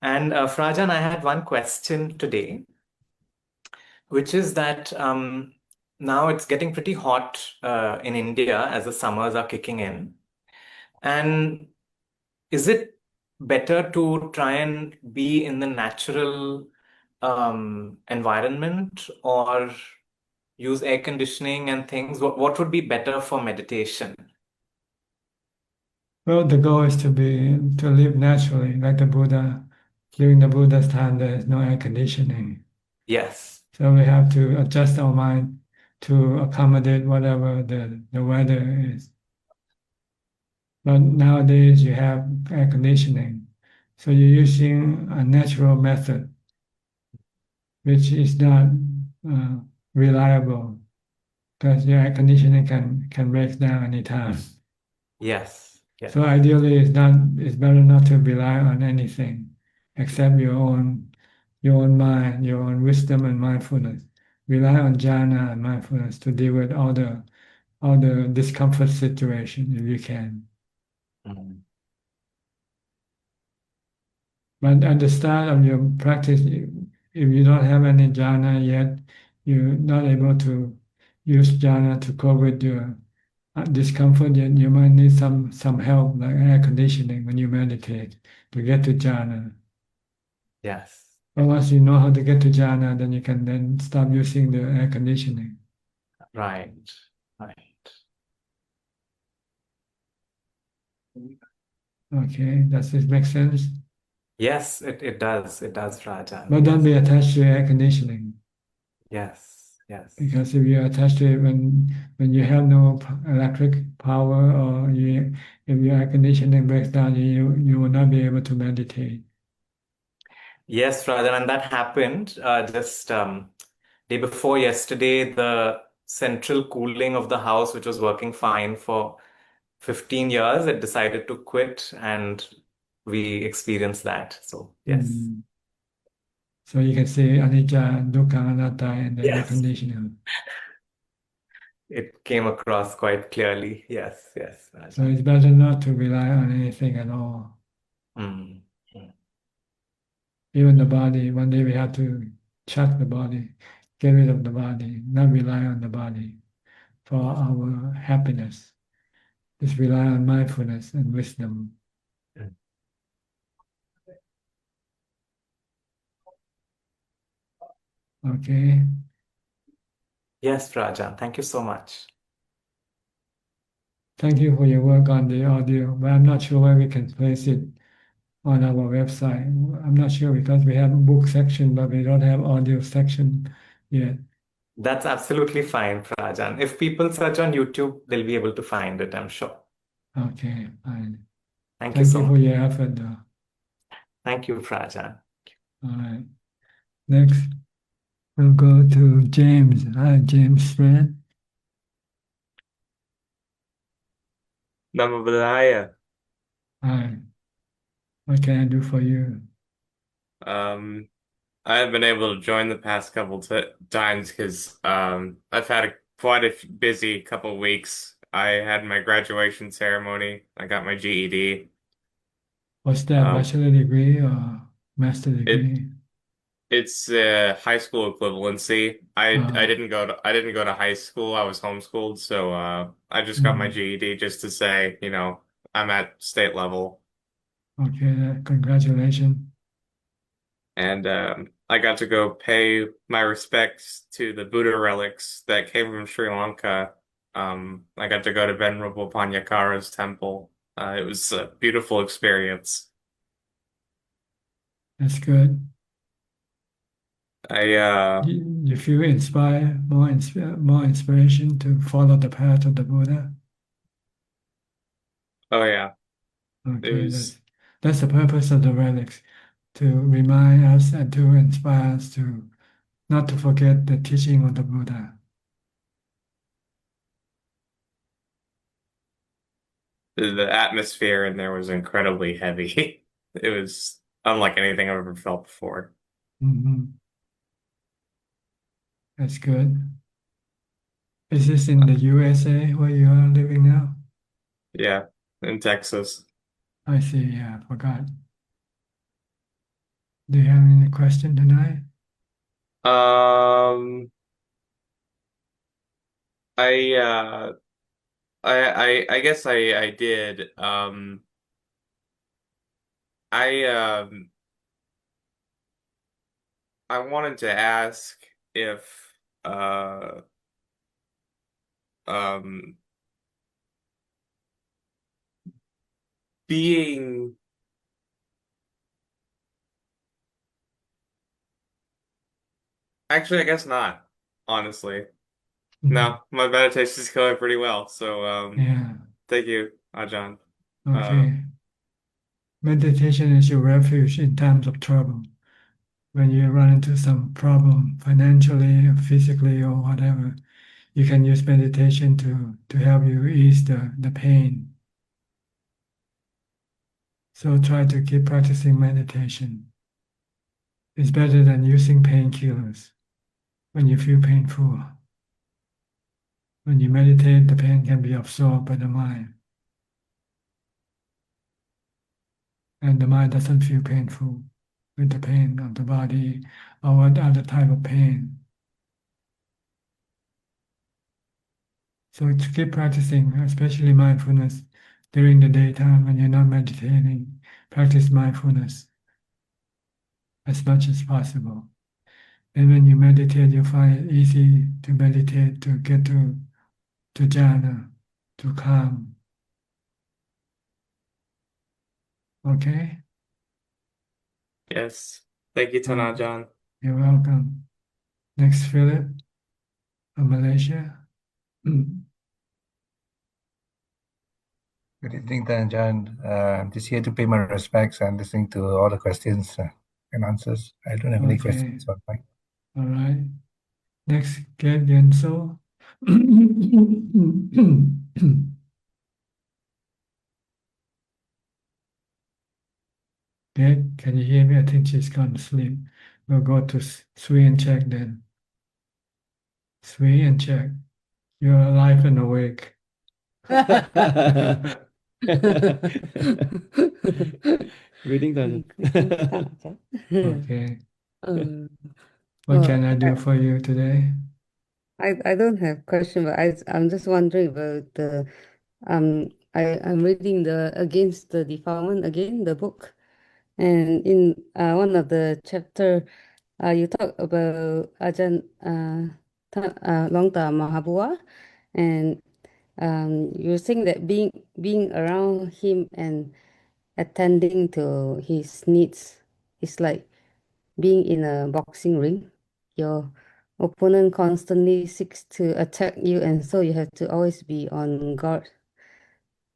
Ajahn, I had one question today. which is that now it's getting pretty hot in India as the summers are kicking in. And is it better to try and be in the natural environment or use air conditioning and things? What would be better for meditation? Well, the goal is to live naturally, like the Buddha. During the Buddha's time, there is no air conditioning. Yes. So we have to adjust our mind to accommodate whatever the weather is. But nowadays you have air conditioning. So you're using a natural method, which is not reliable because your air conditioning can break down anytime. Yes. Yes. So ideally it's better not to rely on anything except your own mind, your own wisdom and mindfulness. Rely on jhana and mindfulness to deal with all the discomfort situation if you can. Mm. But at the start of your practice, if you don't have any jhana yet, you're not able to use jhana to cope with your discomfort, yet you might need some help, like air conditioning when you meditate to get to jhana. Yes. But once you know how to get to jhana, then you can then stop using the air conditioning. Right. Right. Okay, does this make sense? Yes, it does. It does, Rajan. But don't be attached to air conditioning. Yes. Yes. Because if you're attached to it when you have no electric power or if your air conditioning breaks down, you will not be able to meditate. Yes, Rajan, and that happened just day before yesterday. The central cooling of the house, which was working fine for 15 years, it decided to quit, and we experienced that. So yes. So you can see anicca, dukkha, anatta in the air Yes. conditioning. It came across quite clearly. Yes, yes, So Rajan. it's better not to rely on anything at all. Mm. Even the body, one day we have to chuck the body, get rid of the body, not rely on the body for our happiness. Just rely on mindfulness and wisdom. Okay. Yes, Rajan. Thank you so much. Thank you for your work on the audio, but I'm not sure where we can place it on our website. I'm not sure because we have a book section, but we don't have audio section yet. That's absolutely fine, Rajan. If people search on YouTube, they'll be able to find it, I'm sure. Okay, fine. Thank you Thank so you for much. your effort, though. Thank you, Rajan. All right. Next, we'll go to James. Hi, James Friend. Nama Budaya. Hi. What can I do for you? I haven't been able to join the past couple times because I've had quite a busy couple weeks. I had my graduation ceremony. I got my GED. What's that, Um, bachelor degree or master degree? It's high school equivalency. I didn't go to high school. I was homeschooled, so I just got my GED just to say, I'm at state level. Okay, congratulations. And I got to go pay my respects to the Buddha relics that came from Sri Lanka. I got to go to Venerable Panyakara's temple. It was a beautiful experience. That's good. I You feel inspired, more inspiration to follow the path of the Buddha? oh yeah, it Okay, was that's the purpose of the relics, to remind us and to inspire us to not to forget the teaching of the Buddha. the atmosphere in there was incredibly heavy. It was unlike anything I've ever felt before. That's good. Is this in the USA where you are living now? Yeah, in Texas. I see, yeah, I forgot. Do you have any question tonight? Um, I I guess I did. I I wanted to ask if uh um being actually I guess not, honestly. No, my meditation is going pretty well. So Yeah. thank you, Ajahn. Okay. Meditation is your refuge in times of trouble. When you run into some problem financially or physically or whatever, you can use meditation to help you ease the pain. So try to keep practicing meditation. It's better than using painkillers when you feel painful. When you meditate, the pain can be absorbed by the mind. And the mind doesn't feel painful with the pain of the body or what other type of pain. So to keep practicing, especially mindfulness during the daytime when you're not meditating, practice mindfulness as much as possible. And when you meditate, you find it easy to meditate, to get to jhana, to calm. Okay? Yes. Thank you, Ajahn. You're welcome. Next, Philip from Malaysia. Good evening, Ajahn. I'm just here to pay my respects and listening to all the questions and answers. I don't have any Okay. questions on my. All right. Next, get Yenso. Get, can you hear me? I think she's gone to sleep. We'll go to Sui and check then. Sui and check. You're alive and awake. Greetings, Ajahn. Okay. What can I do for you today? I don't have question, but I'm just wondering about the I'm reading the Against the Defilement again, the book, and in one of the chapter, you talk about Ajahn Longta Mahabua, and you're saying that being around him and attending to his needs is like being in a boxing ring. Your opponent constantly seeks to attack you, and so you have to always be on guard.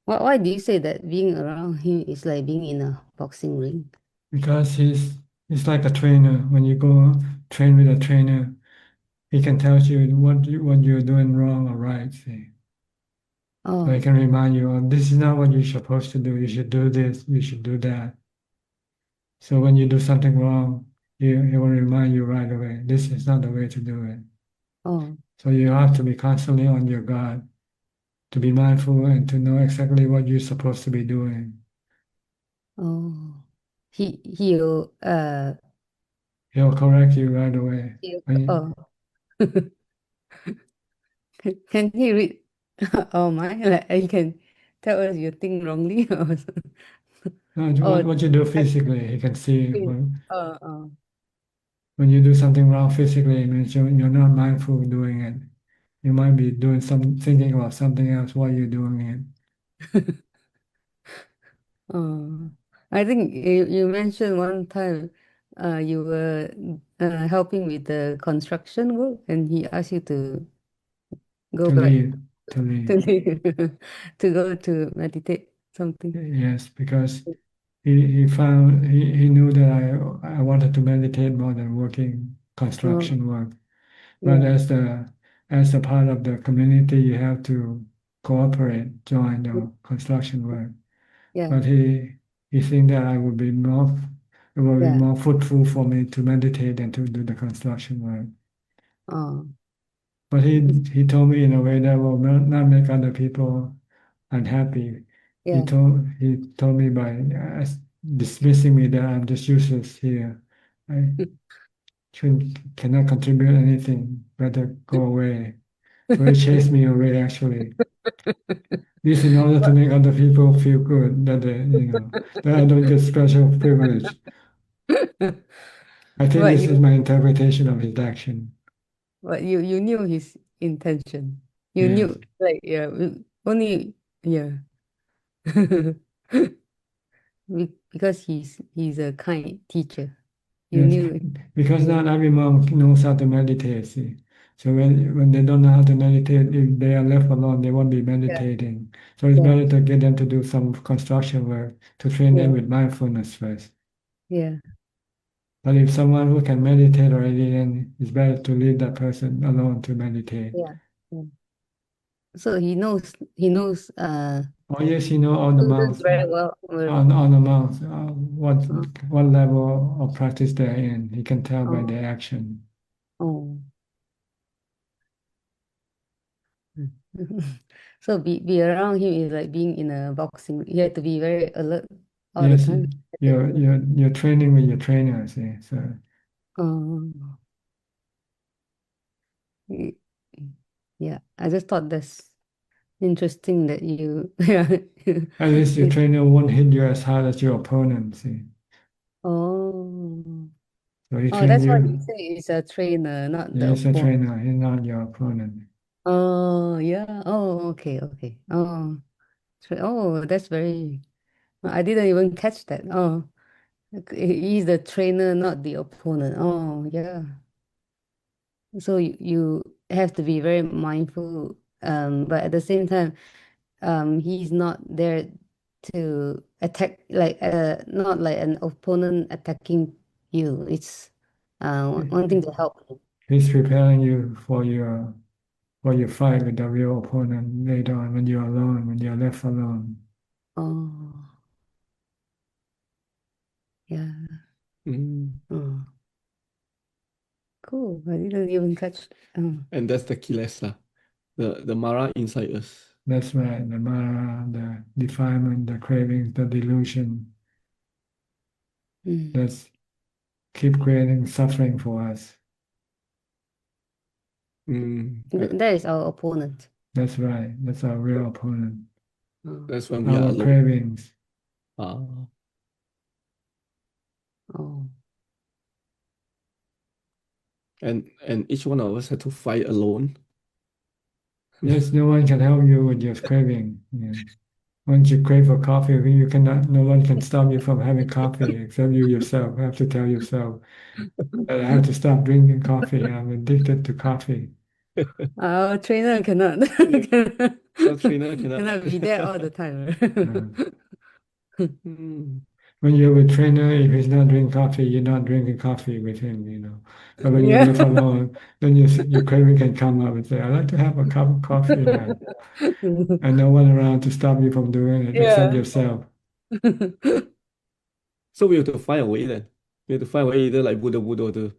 Why do you say that being around him is like being in a boxing ring? Because he's like a trainer. When you go train with a trainer, he can tell you what you're doing wrong or right. See? So he Oh, can remind you, oh, this is not what you're supposed to do. You should do this. You should do that. So when you do something wrong, he will remind you right away. This is not the way to do it. oh, So you have to be constantly on your guard, to be mindful and to know exactly what you're supposed to be doing. oh. He'll He'll correct you right away. oh. Can he read oh my, like he can tell us you think wrongly or No, what you do physically, he can see. oh. When you do something wrong physically, it means you're not mindful doing it. You might be doing thinking about something else while you're doing it. Oh, I think you mentioned one time you were helping with the construction work and he asked you to go To back leave, to leave. to go to meditate something. Yes, because he knew that I wanted to meditate more than working construction work. But Yeah. as a part of the community, you have to cooperate, join the construction work. Yeah. But he think that it would be more fruitful for me to meditate than to do the construction work. Oh. But he told me in a way that will not make other people unhappy. Yeah. He told me by dismissing me that I'm just useless here. cannot contribute anything. Better go away. So he chased me away actually. This in order to make other people feel good that that I don't get special privilege. I think But this is you my interpretation of his action. but you knew his intention. You Yes. knew like only because he's a kind teacher. You Yes, knew because not every monk knows how to meditate, see. So when they don't know how to meditate, if they are left alone, they won't be meditating. So it's Yeah. better to get them to do some construction work to train them Yeah. with mindfulness first. Yeah. But if someone who can meditate already, then it's better to leave that person alone to meditate. Yeah. Yeah. So he knows Oh yes, you know all the students monks, very well. on the monks, what level of practice they're in. He can tell by their action. Oh. So be around him is like being in a boxing. You have to be very alert all the Yes, time. you're training with your trainer, see. So Oh. Yeah, I just thought that's interesting that you at least your trainer won't hit you as hard as your opponent, see. Oh. So he Oh, train that's why you you. say it's a trainer, not the He's a opponent. trainer, he's not your opponent. Oh, yeah. Oh, okay. Oh, that's very. I didn't even catch that. Oh, he's the trainer, not the opponent. Oh, yeah. So you have to be very mindful, but at the same time, he's not there to attack, like not like an opponent attacking you. It's wanting to help you. He's preparing you for your fight with the real opponent later on when you're alone, when you're left alone. Oh, yeah. Oh, cool. I didn't even catch. And that's the kilesa, the Mara inside us. That's right, the Mara, the defilement, the cravings, the delusion. That's keep creating suffering for us. That is our opponent. That's right. That's our real opponent. That's when we are Our alone. cravings. Oh. And each one of us had to fight alone. Yes, no one can help you with your craving. Yeah. Once you crave for coffee, you cannot. No one can stop you from having coffee except you yourself. You have to tell yourself that I have to stop drinking coffee. I'm addicted to coffee. Our trainer cannot Our trainer cannot. cannot be there all the time. When you're with trainer, if he's not drinking coffee, you're not drinking coffee with him. But when you're Yeah. left alone, then your craving can come up and say, "I'd like to have a cup of coffee now," and no one around to stop you from doing it except Yeah. yourself. So we have to find a way then. We have to find a way either like Buddha or the,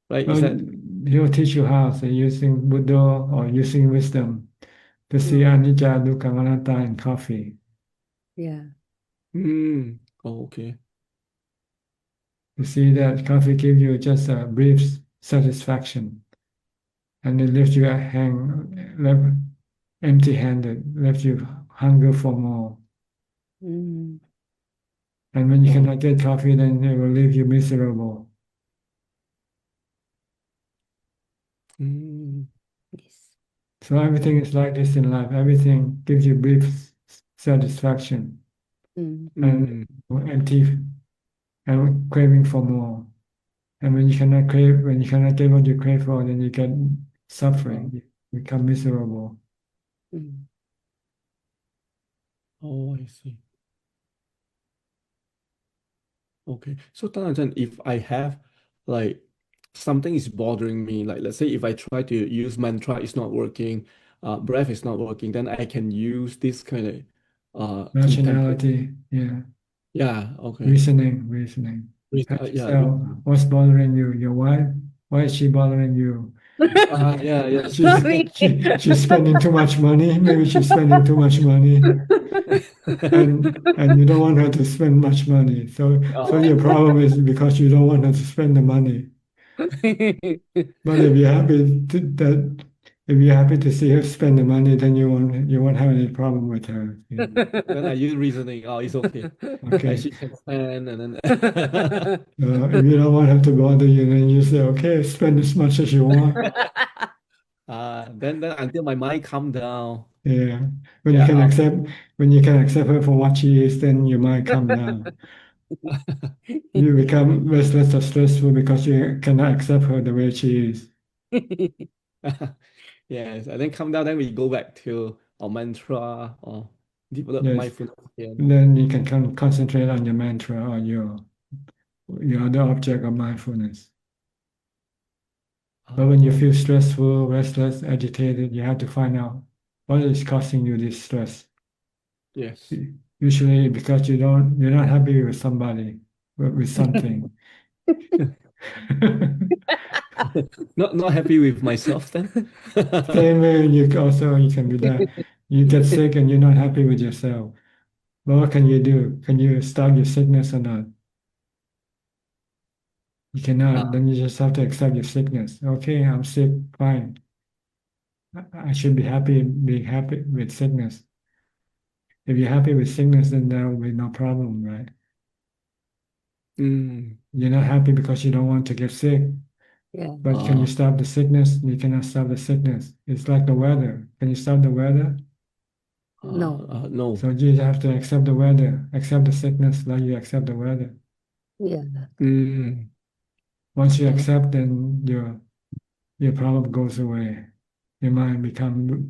right? Is Well, that he'll teach you how, so using Buddha or using wisdom to see anicca, dukkha, anatta in coffee. Yeah. Oh, okay. You see that coffee gives you just a brief satisfaction, and it leaves you empty-handed, leaves you hunger for more. Mm. And when you cannot get coffee, then it will leave you miserable. So everything is like this in life. Everything gives you brief satisfaction and empty and craving for more. And when you cannot get what you crave for, then you get suffering. You become miserable. Oh, I see. Okay. So Tanajan, if I have like something is bothering me, like let's say if I try to use mantra, it's not working, breath is not working, then I can use this kind of Rationality, yeah. Yeah, okay. Reasoning. Ask yourself, what's bothering you? Your wife? Why is she bothering you? Yeah. She's spending too much money. Maybe she's spending too much money, and you don't want her to spend much money. So your problem is because you don't want her to spend the money. But if you're happy if you're happy to see her spend the money, then you won't have any problem with her. Then I use reasoning. Oh, it's okay. Okay. She can spend, and then If you don't want her to bother you, then you say, okay, spend as much as you want. then until my mind calm down. Yeah. When Yeah, you can accept her for what she is, then your mind calm down. You become restless or stressful because you cannot accept her the way she is. Yes, and then calm down, then we go back to our mantra or develop Yes. mindfulness again. Then you can concentrate on your mantra or your other object of mindfulness. But when you feel stressful, restless, agitated, you have to find out what is causing you this stress. Yes. Usually because you're not happy with somebody, with something. Not happy with myself then. Same way you can be that. You get sick and you're not happy with yourself. But what can you do? Can you stop your sickness or not? You cannot. Then you just have to accept your sickness. Okay, I'm sick, fine. I should be happy being happy with sickness. If you're happy with sickness, then there will be no problem, right? You're not happy because you don't want to get sick. Yeah. But can you stop the sickness? You cannot stop the sickness. It's like the weather. Can you stop the weather? No. No. So you have to accept the weather, accept the sickness like you accept the weather. Yeah. Once you accept, then your problem goes away. Your mind become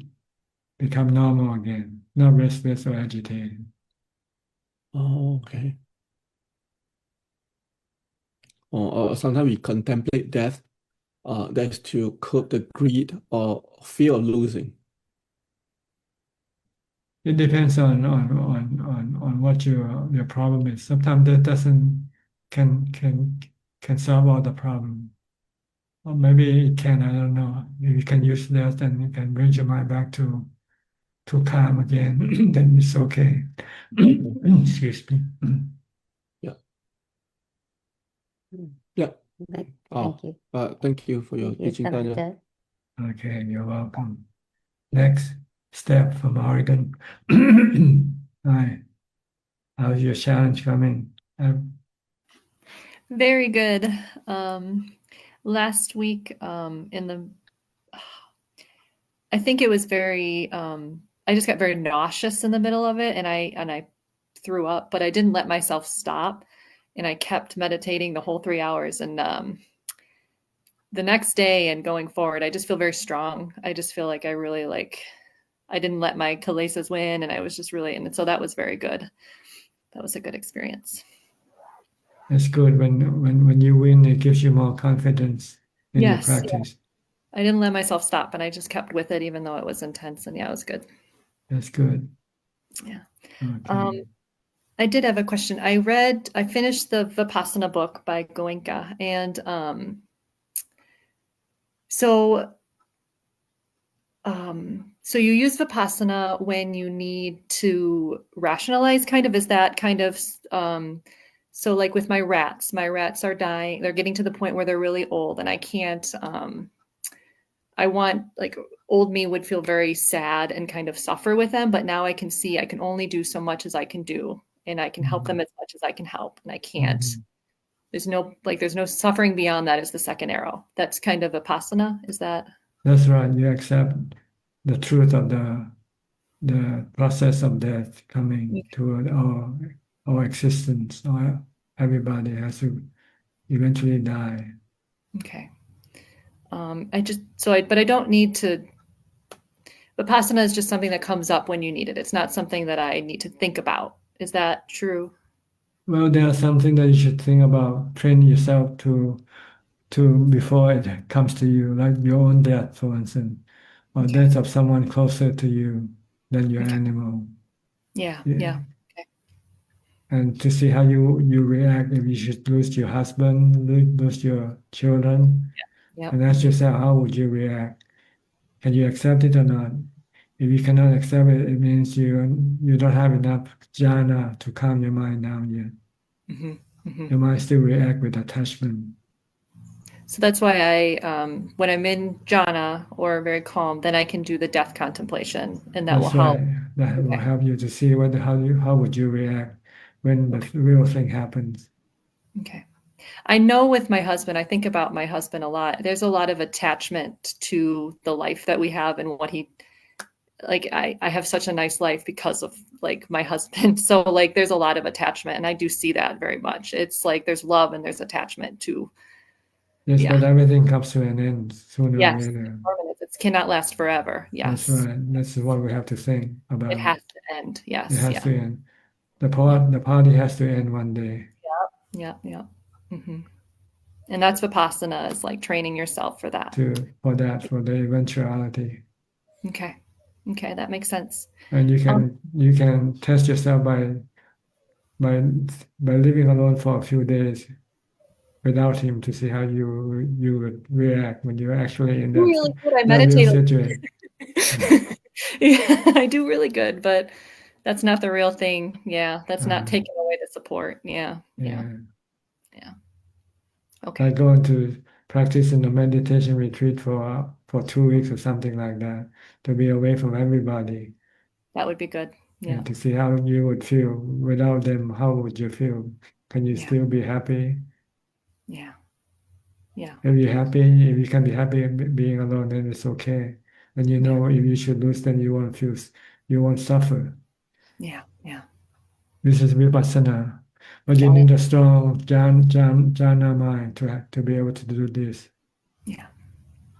normal again, not restless or agitated. Oh, okay. Or sometimes we contemplate death. That's to curb the greed or fear of losing. It depends on what your problem is. Sometimes that doesn't can solve all the problem. Or maybe it can, I don't know. If you can use that, then you can bring your mind back to calm again, then it's okay. Excuse me. Yeah. Thank you. Thank you for your Thank you, teaching, Tanya. Ajahn. Okay, you're welcome. Next step from Oregon. Hi. How's your challenge coming? Very good. Last week, I think it was very, I just got very nauseous in the middle of it, and I threw up, but I didn't let myself stop, and I kept meditating the whole 3 hours. And the next day and going forward, I just feel very strong. I just feel like I really I didn't let my kilesas win, and I was just really, and so that was very good. That was a good experience. It's good when you win, it gives you more confidence in your Yes, practice. I didn't let myself stop, and I just kept with it, even though it was intense. And yeah, it was good. That's good. Yeah. Okay. I did have a question. I finished the Vipassana book by Goenka, and so you use Vipassana when you need to rationalize, kind of. Is that kind of so like with my rats are dying. They're getting to the point where they're really old, and I can't. I want, like, old me would feel very sad and kind of suffer with them, but now I can see I can only do so much as I can do, and I can help them as much as I can help, and I can't. There's no suffering beyond that is the second arrow. That's kind of Vipassana. Is that? That's right. You accept the truth of the process of death coming to our existence. Everybody has to eventually die. Okay. But I don't need to. Vipassana is just something that comes up when you need it. It's not something that I need to think about. Is that true? Well, there's something that you should think about, train yourself to before it comes to you, like your own death, for instance, or death of someone closer to you than your animal. Yeah. Okay. And to see how you react if you should lose your husband, lose your children, and ask yourself, how would you react? Can you accept it or not? If you cannot accept it, it means you don't have enough jhana to calm your mind down yet. Your mind still react with attachment. So that's why when I'm in jhana or very calm, then I can do the death contemplation, and that will That's help. right. That will help you to see how would you react when the real thing happens. Okay. I know with my husband, I think about my husband a lot. There's a lot of attachment to the life that we have and what he, like, I have such a nice life because of like my husband. So like there's a lot of attachment, and I do see that very much. It's like there's love and there's attachment to, Yes, yeah. but everything comes to an end sooner or Yes, later. permanent. It cannot last forever. That's Yes. right. That's what we have to think about. It has to end. It Yes. has Yeah. to end. The party has to end one day. Yeah. Yeah. Hmm. And that's Vipassana, is like training yourself for that. For the eventuality. Okay. Okay, that makes sense. And you can test yourself by living alone for a few days without him to see how you would react when you're actually in Really good. I that meditate. real situation. Yeah, I do really good, but that's not the real thing. Yeah, that's not taking away the support. Yeah. Okay. Like going to practice in a meditation retreat for 2 weeks or something like that, to be away from everybody. That would be good. Yeah. And to see how you would feel without them. How would you feel? Can you still be happy? Yeah. Yeah. If you can be happy being alone, then it's okay. And if you should lose, then you won't suffer. Yeah. Yeah. This is vipassana. But you need a strong jhana mind to be able to do this. Yeah.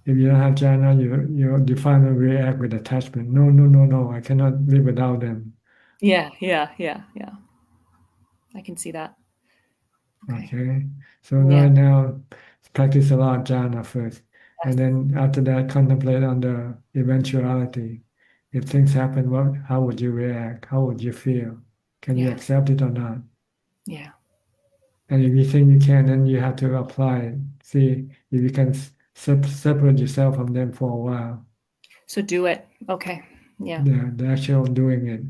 If you don't have jhana, you finally react with attachment. No, I cannot live without them. Yeah. I can see that. Okay. So right now, practice a lot of jhana first. And then after that, contemplate on the eventuality. If things happen, how would you react? How would you feel? Can you accept it or not? Yeah. And if you think you can, then you have to apply it. See if you can separate yourself from them for a while. So do it. Okay. Yeah. The actual doing it.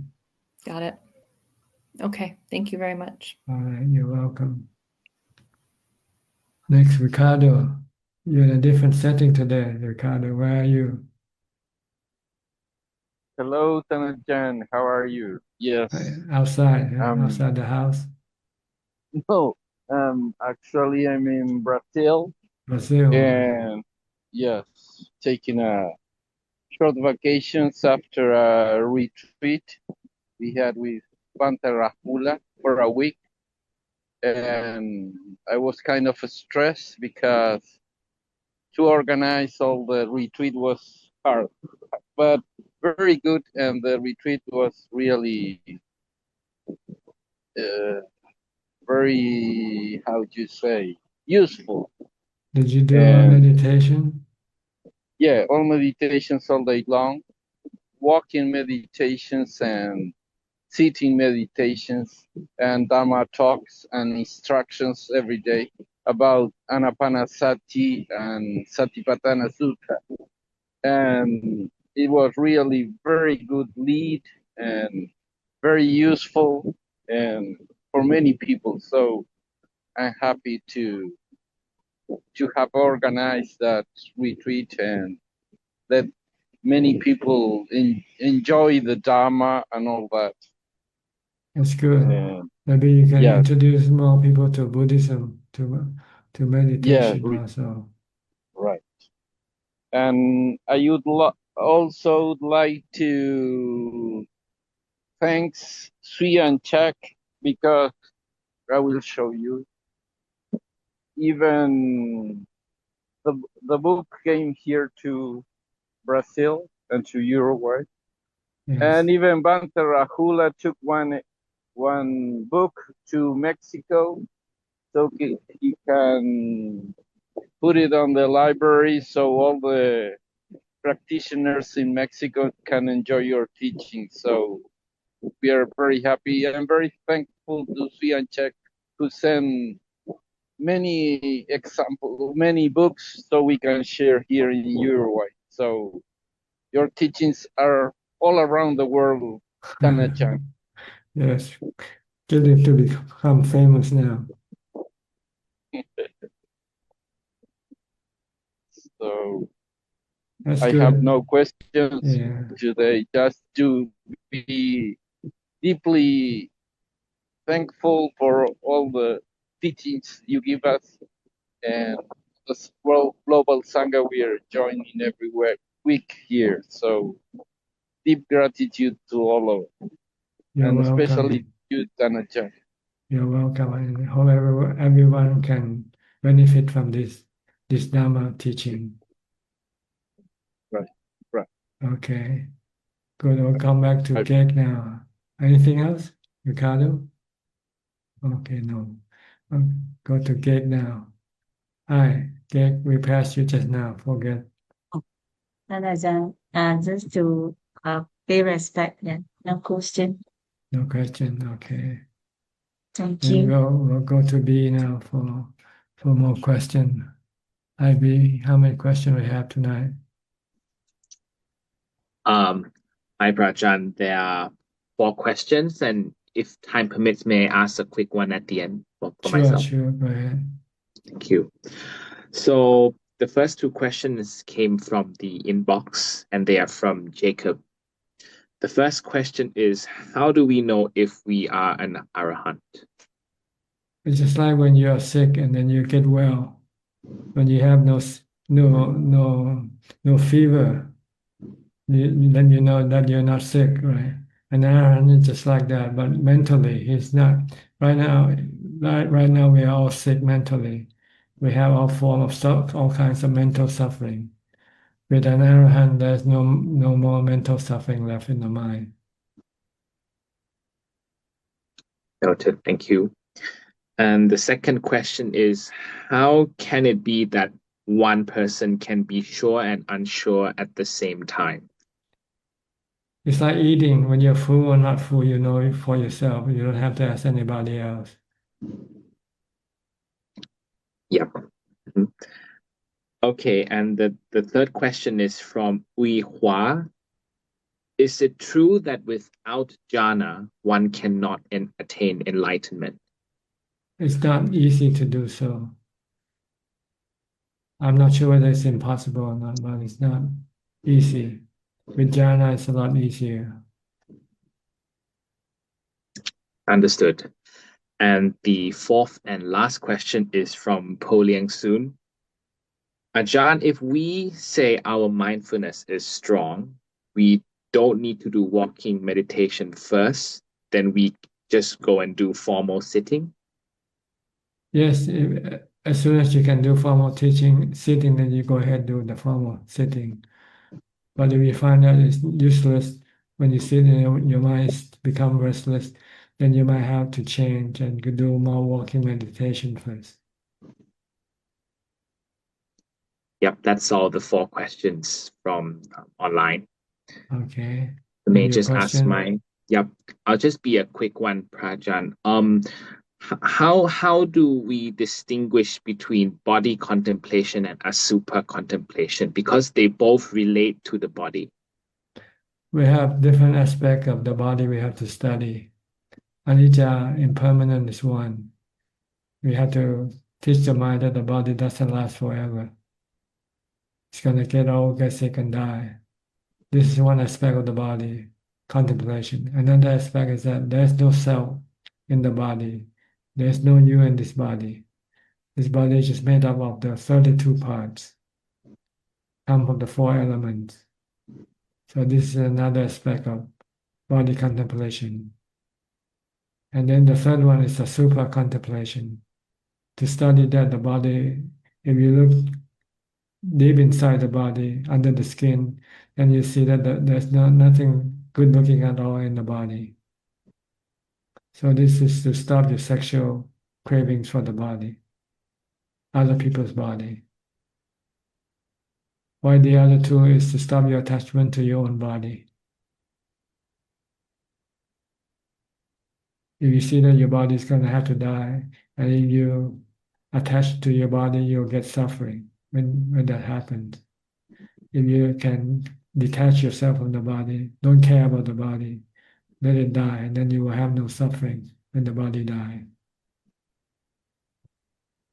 Got it. Okay. Thank you very much. All right. You're welcome. Next, Ricardo. You're in a different setting today, Ricardo. Where are you? Hello, Tanajan. How are you? Yes. Outside the house. No, actually, I'm in Brazil. Brazil. And yes, taking a short vacations after a retreat we had with Banta Rahula for a week. And I was kind of stressed because to organize all the retreat was hard, but very good. And the retreat was really very, how do you say, useful. Did you do meditation? Yeah, all meditations all day long, walking meditations and sitting meditations, and Dhamma talks and instructions every day about Anapanasati and Satipatthana Sutta. And it was really very good lead and very useful and for many people. So I'm happy to have organized that retreat and let many people enjoy the Dhamma and all that. That's good. Maybe you can introduce more people to Buddhism, to meditation also. Right. And I would also like to thanks Sui and Chak, because I will show you. Even the book came here to Brazil and to Uruguay. Yes. And even Banta Rahula took one book to Mexico, so he can put it on the library so all the practitioners in Mexico can enjoy your teaching. So we are very happy. I'm very thankful to Sui and Chek, who send many books so we can share here in Uruguay. So your teachings are all around the world, Tana-chan. Yes, getting to become famous now. So That's I good. have no questions Yeah. today, just to be deeply thankful for all the teachings you give us, and this World Global Sangha we are joining every week here. So deep gratitude to all of it, You're and welcome. especially you, Ajahn. You're welcome. And hope everyone can benefit from this Dhamma teaching. Right, right. Okay. Good. We'll come back to Cake now. Anything else, Ricardo? Okay, no. Go to Cake now. Hi, Cake. We passed you just now. Forget. Ajahn, just to pay respect, yeah, no question. No question. Okay. Thank Then you. we'll go to B now for more question. Hi B, how many questions we have tonight? Hi, Prajan. There are 4 questions, and if time permits, may I ask a quick one at the end for Sure, myself? sure. Go ahead. Thank you. So the first 2 questions came from the inbox, and they are from Jacob. The first question is, how do we know if we are an arahant? It's just like when you are sick and then you get well. When you have no fever, then you know that you're not sick, right? And Aaron is just like that, but mentally he's not. Right now we are all sick mentally. We have all all kinds of mental suffering. With an arahant, there's no more mental suffering left in the mind. Noted. Thank you. And the second question is, how can it be that one person can be sure and unsure at the same time? It's like eating. When you're full or not full, you know it for yourself. You don't have to ask anybody else. Yep. Mhm. Okay, and the third question is from Ui Hua. Is it true that without jhana, one cannot attain enlightenment? It's not easy to do so. I'm not sure whether it's impossible or not, but it's not easy. With jhana, it's a lot easier. Understood. And the fourth and last question is from Po Liang Soon. Ajahn, if we say our mindfulness is strong, we don't need to do walking meditation first, then we just go and do formal sitting? Yes, as soon as you can do formal sitting, then you go ahead and do the formal sitting. But if you find that it's useless when you sit and your mind become restless, then you might have to change and do more walking meditation first. Yep, that's all the 4 questions from online. Okay. May Your just ask question? Yep, I'll just be a quick one, Prajan. How do we distinguish between body contemplation and asupa contemplation? Because they both relate to the body. We have different aspects of the body we have to study. Anicca, impermanent, is one. We have to teach the mind that the body doesn't last forever. It's going to get old, get sick, and die. This is one aspect of the body, contemplation. Another aspect is that there's no self in the body. There's no you in this body. This body is just made up of the 32 parts, come from the 4 elements. So this is another aspect of body contemplation. And then the third one is the super contemplation. To study that the body, if you look deep inside the body, under the skin, then you see that there's nothing good looking at all in the body. So this is to stop your sexual cravings for the body, other people's body. While the other 2 is to stop your attachment to your own body. If you see that your body is going to have to die, and if you attach to your body, you'll get suffering when that happens. If you can detach yourself from the body, don't care about the body, let it die, and then you will have no suffering when the body dies.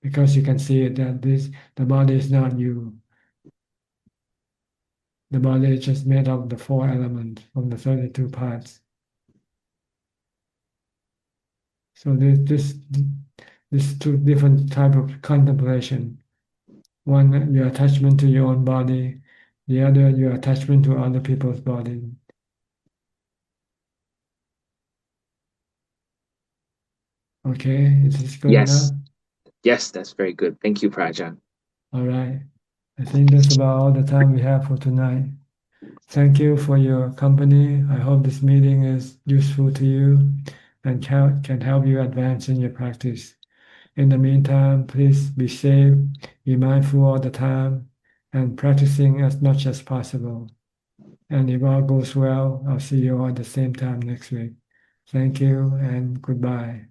Because you can see it that the body is not you. The body is just made of the 4 elements from the 32 parts. So this 2 different type of contemplation. One, your attachment to your own body. The other, your attachment to other people's body. Okay, is this good Yes. enough? Yes, that's very good. Thank you, Prajan. All right. I think that's about all the time we have for tonight. Thank you for your company. I hope this meeting is useful to you and can help you advance in your practice. In the meantime, please be safe, be mindful all the time, and practicing as much as possible. And if all goes well, I'll see you all at the same time next week. Thank you and goodbye.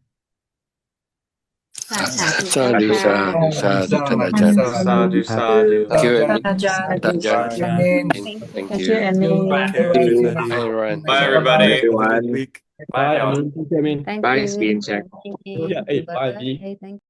Sadhu, sadhu, sadhu, Tan Ajahn. Sadhu, sadhu. Thank you, Ajahn. Ajahn. Thank Thank you, you. Annie. Thank you, everybody. Hi, everyone. Bye, Have everybody. a good Everyone. week. Bye, Bye, all. Amin. Thank you, Amin. Thank Bye, you. Screen Check. Yeah, bye, B. Thank you.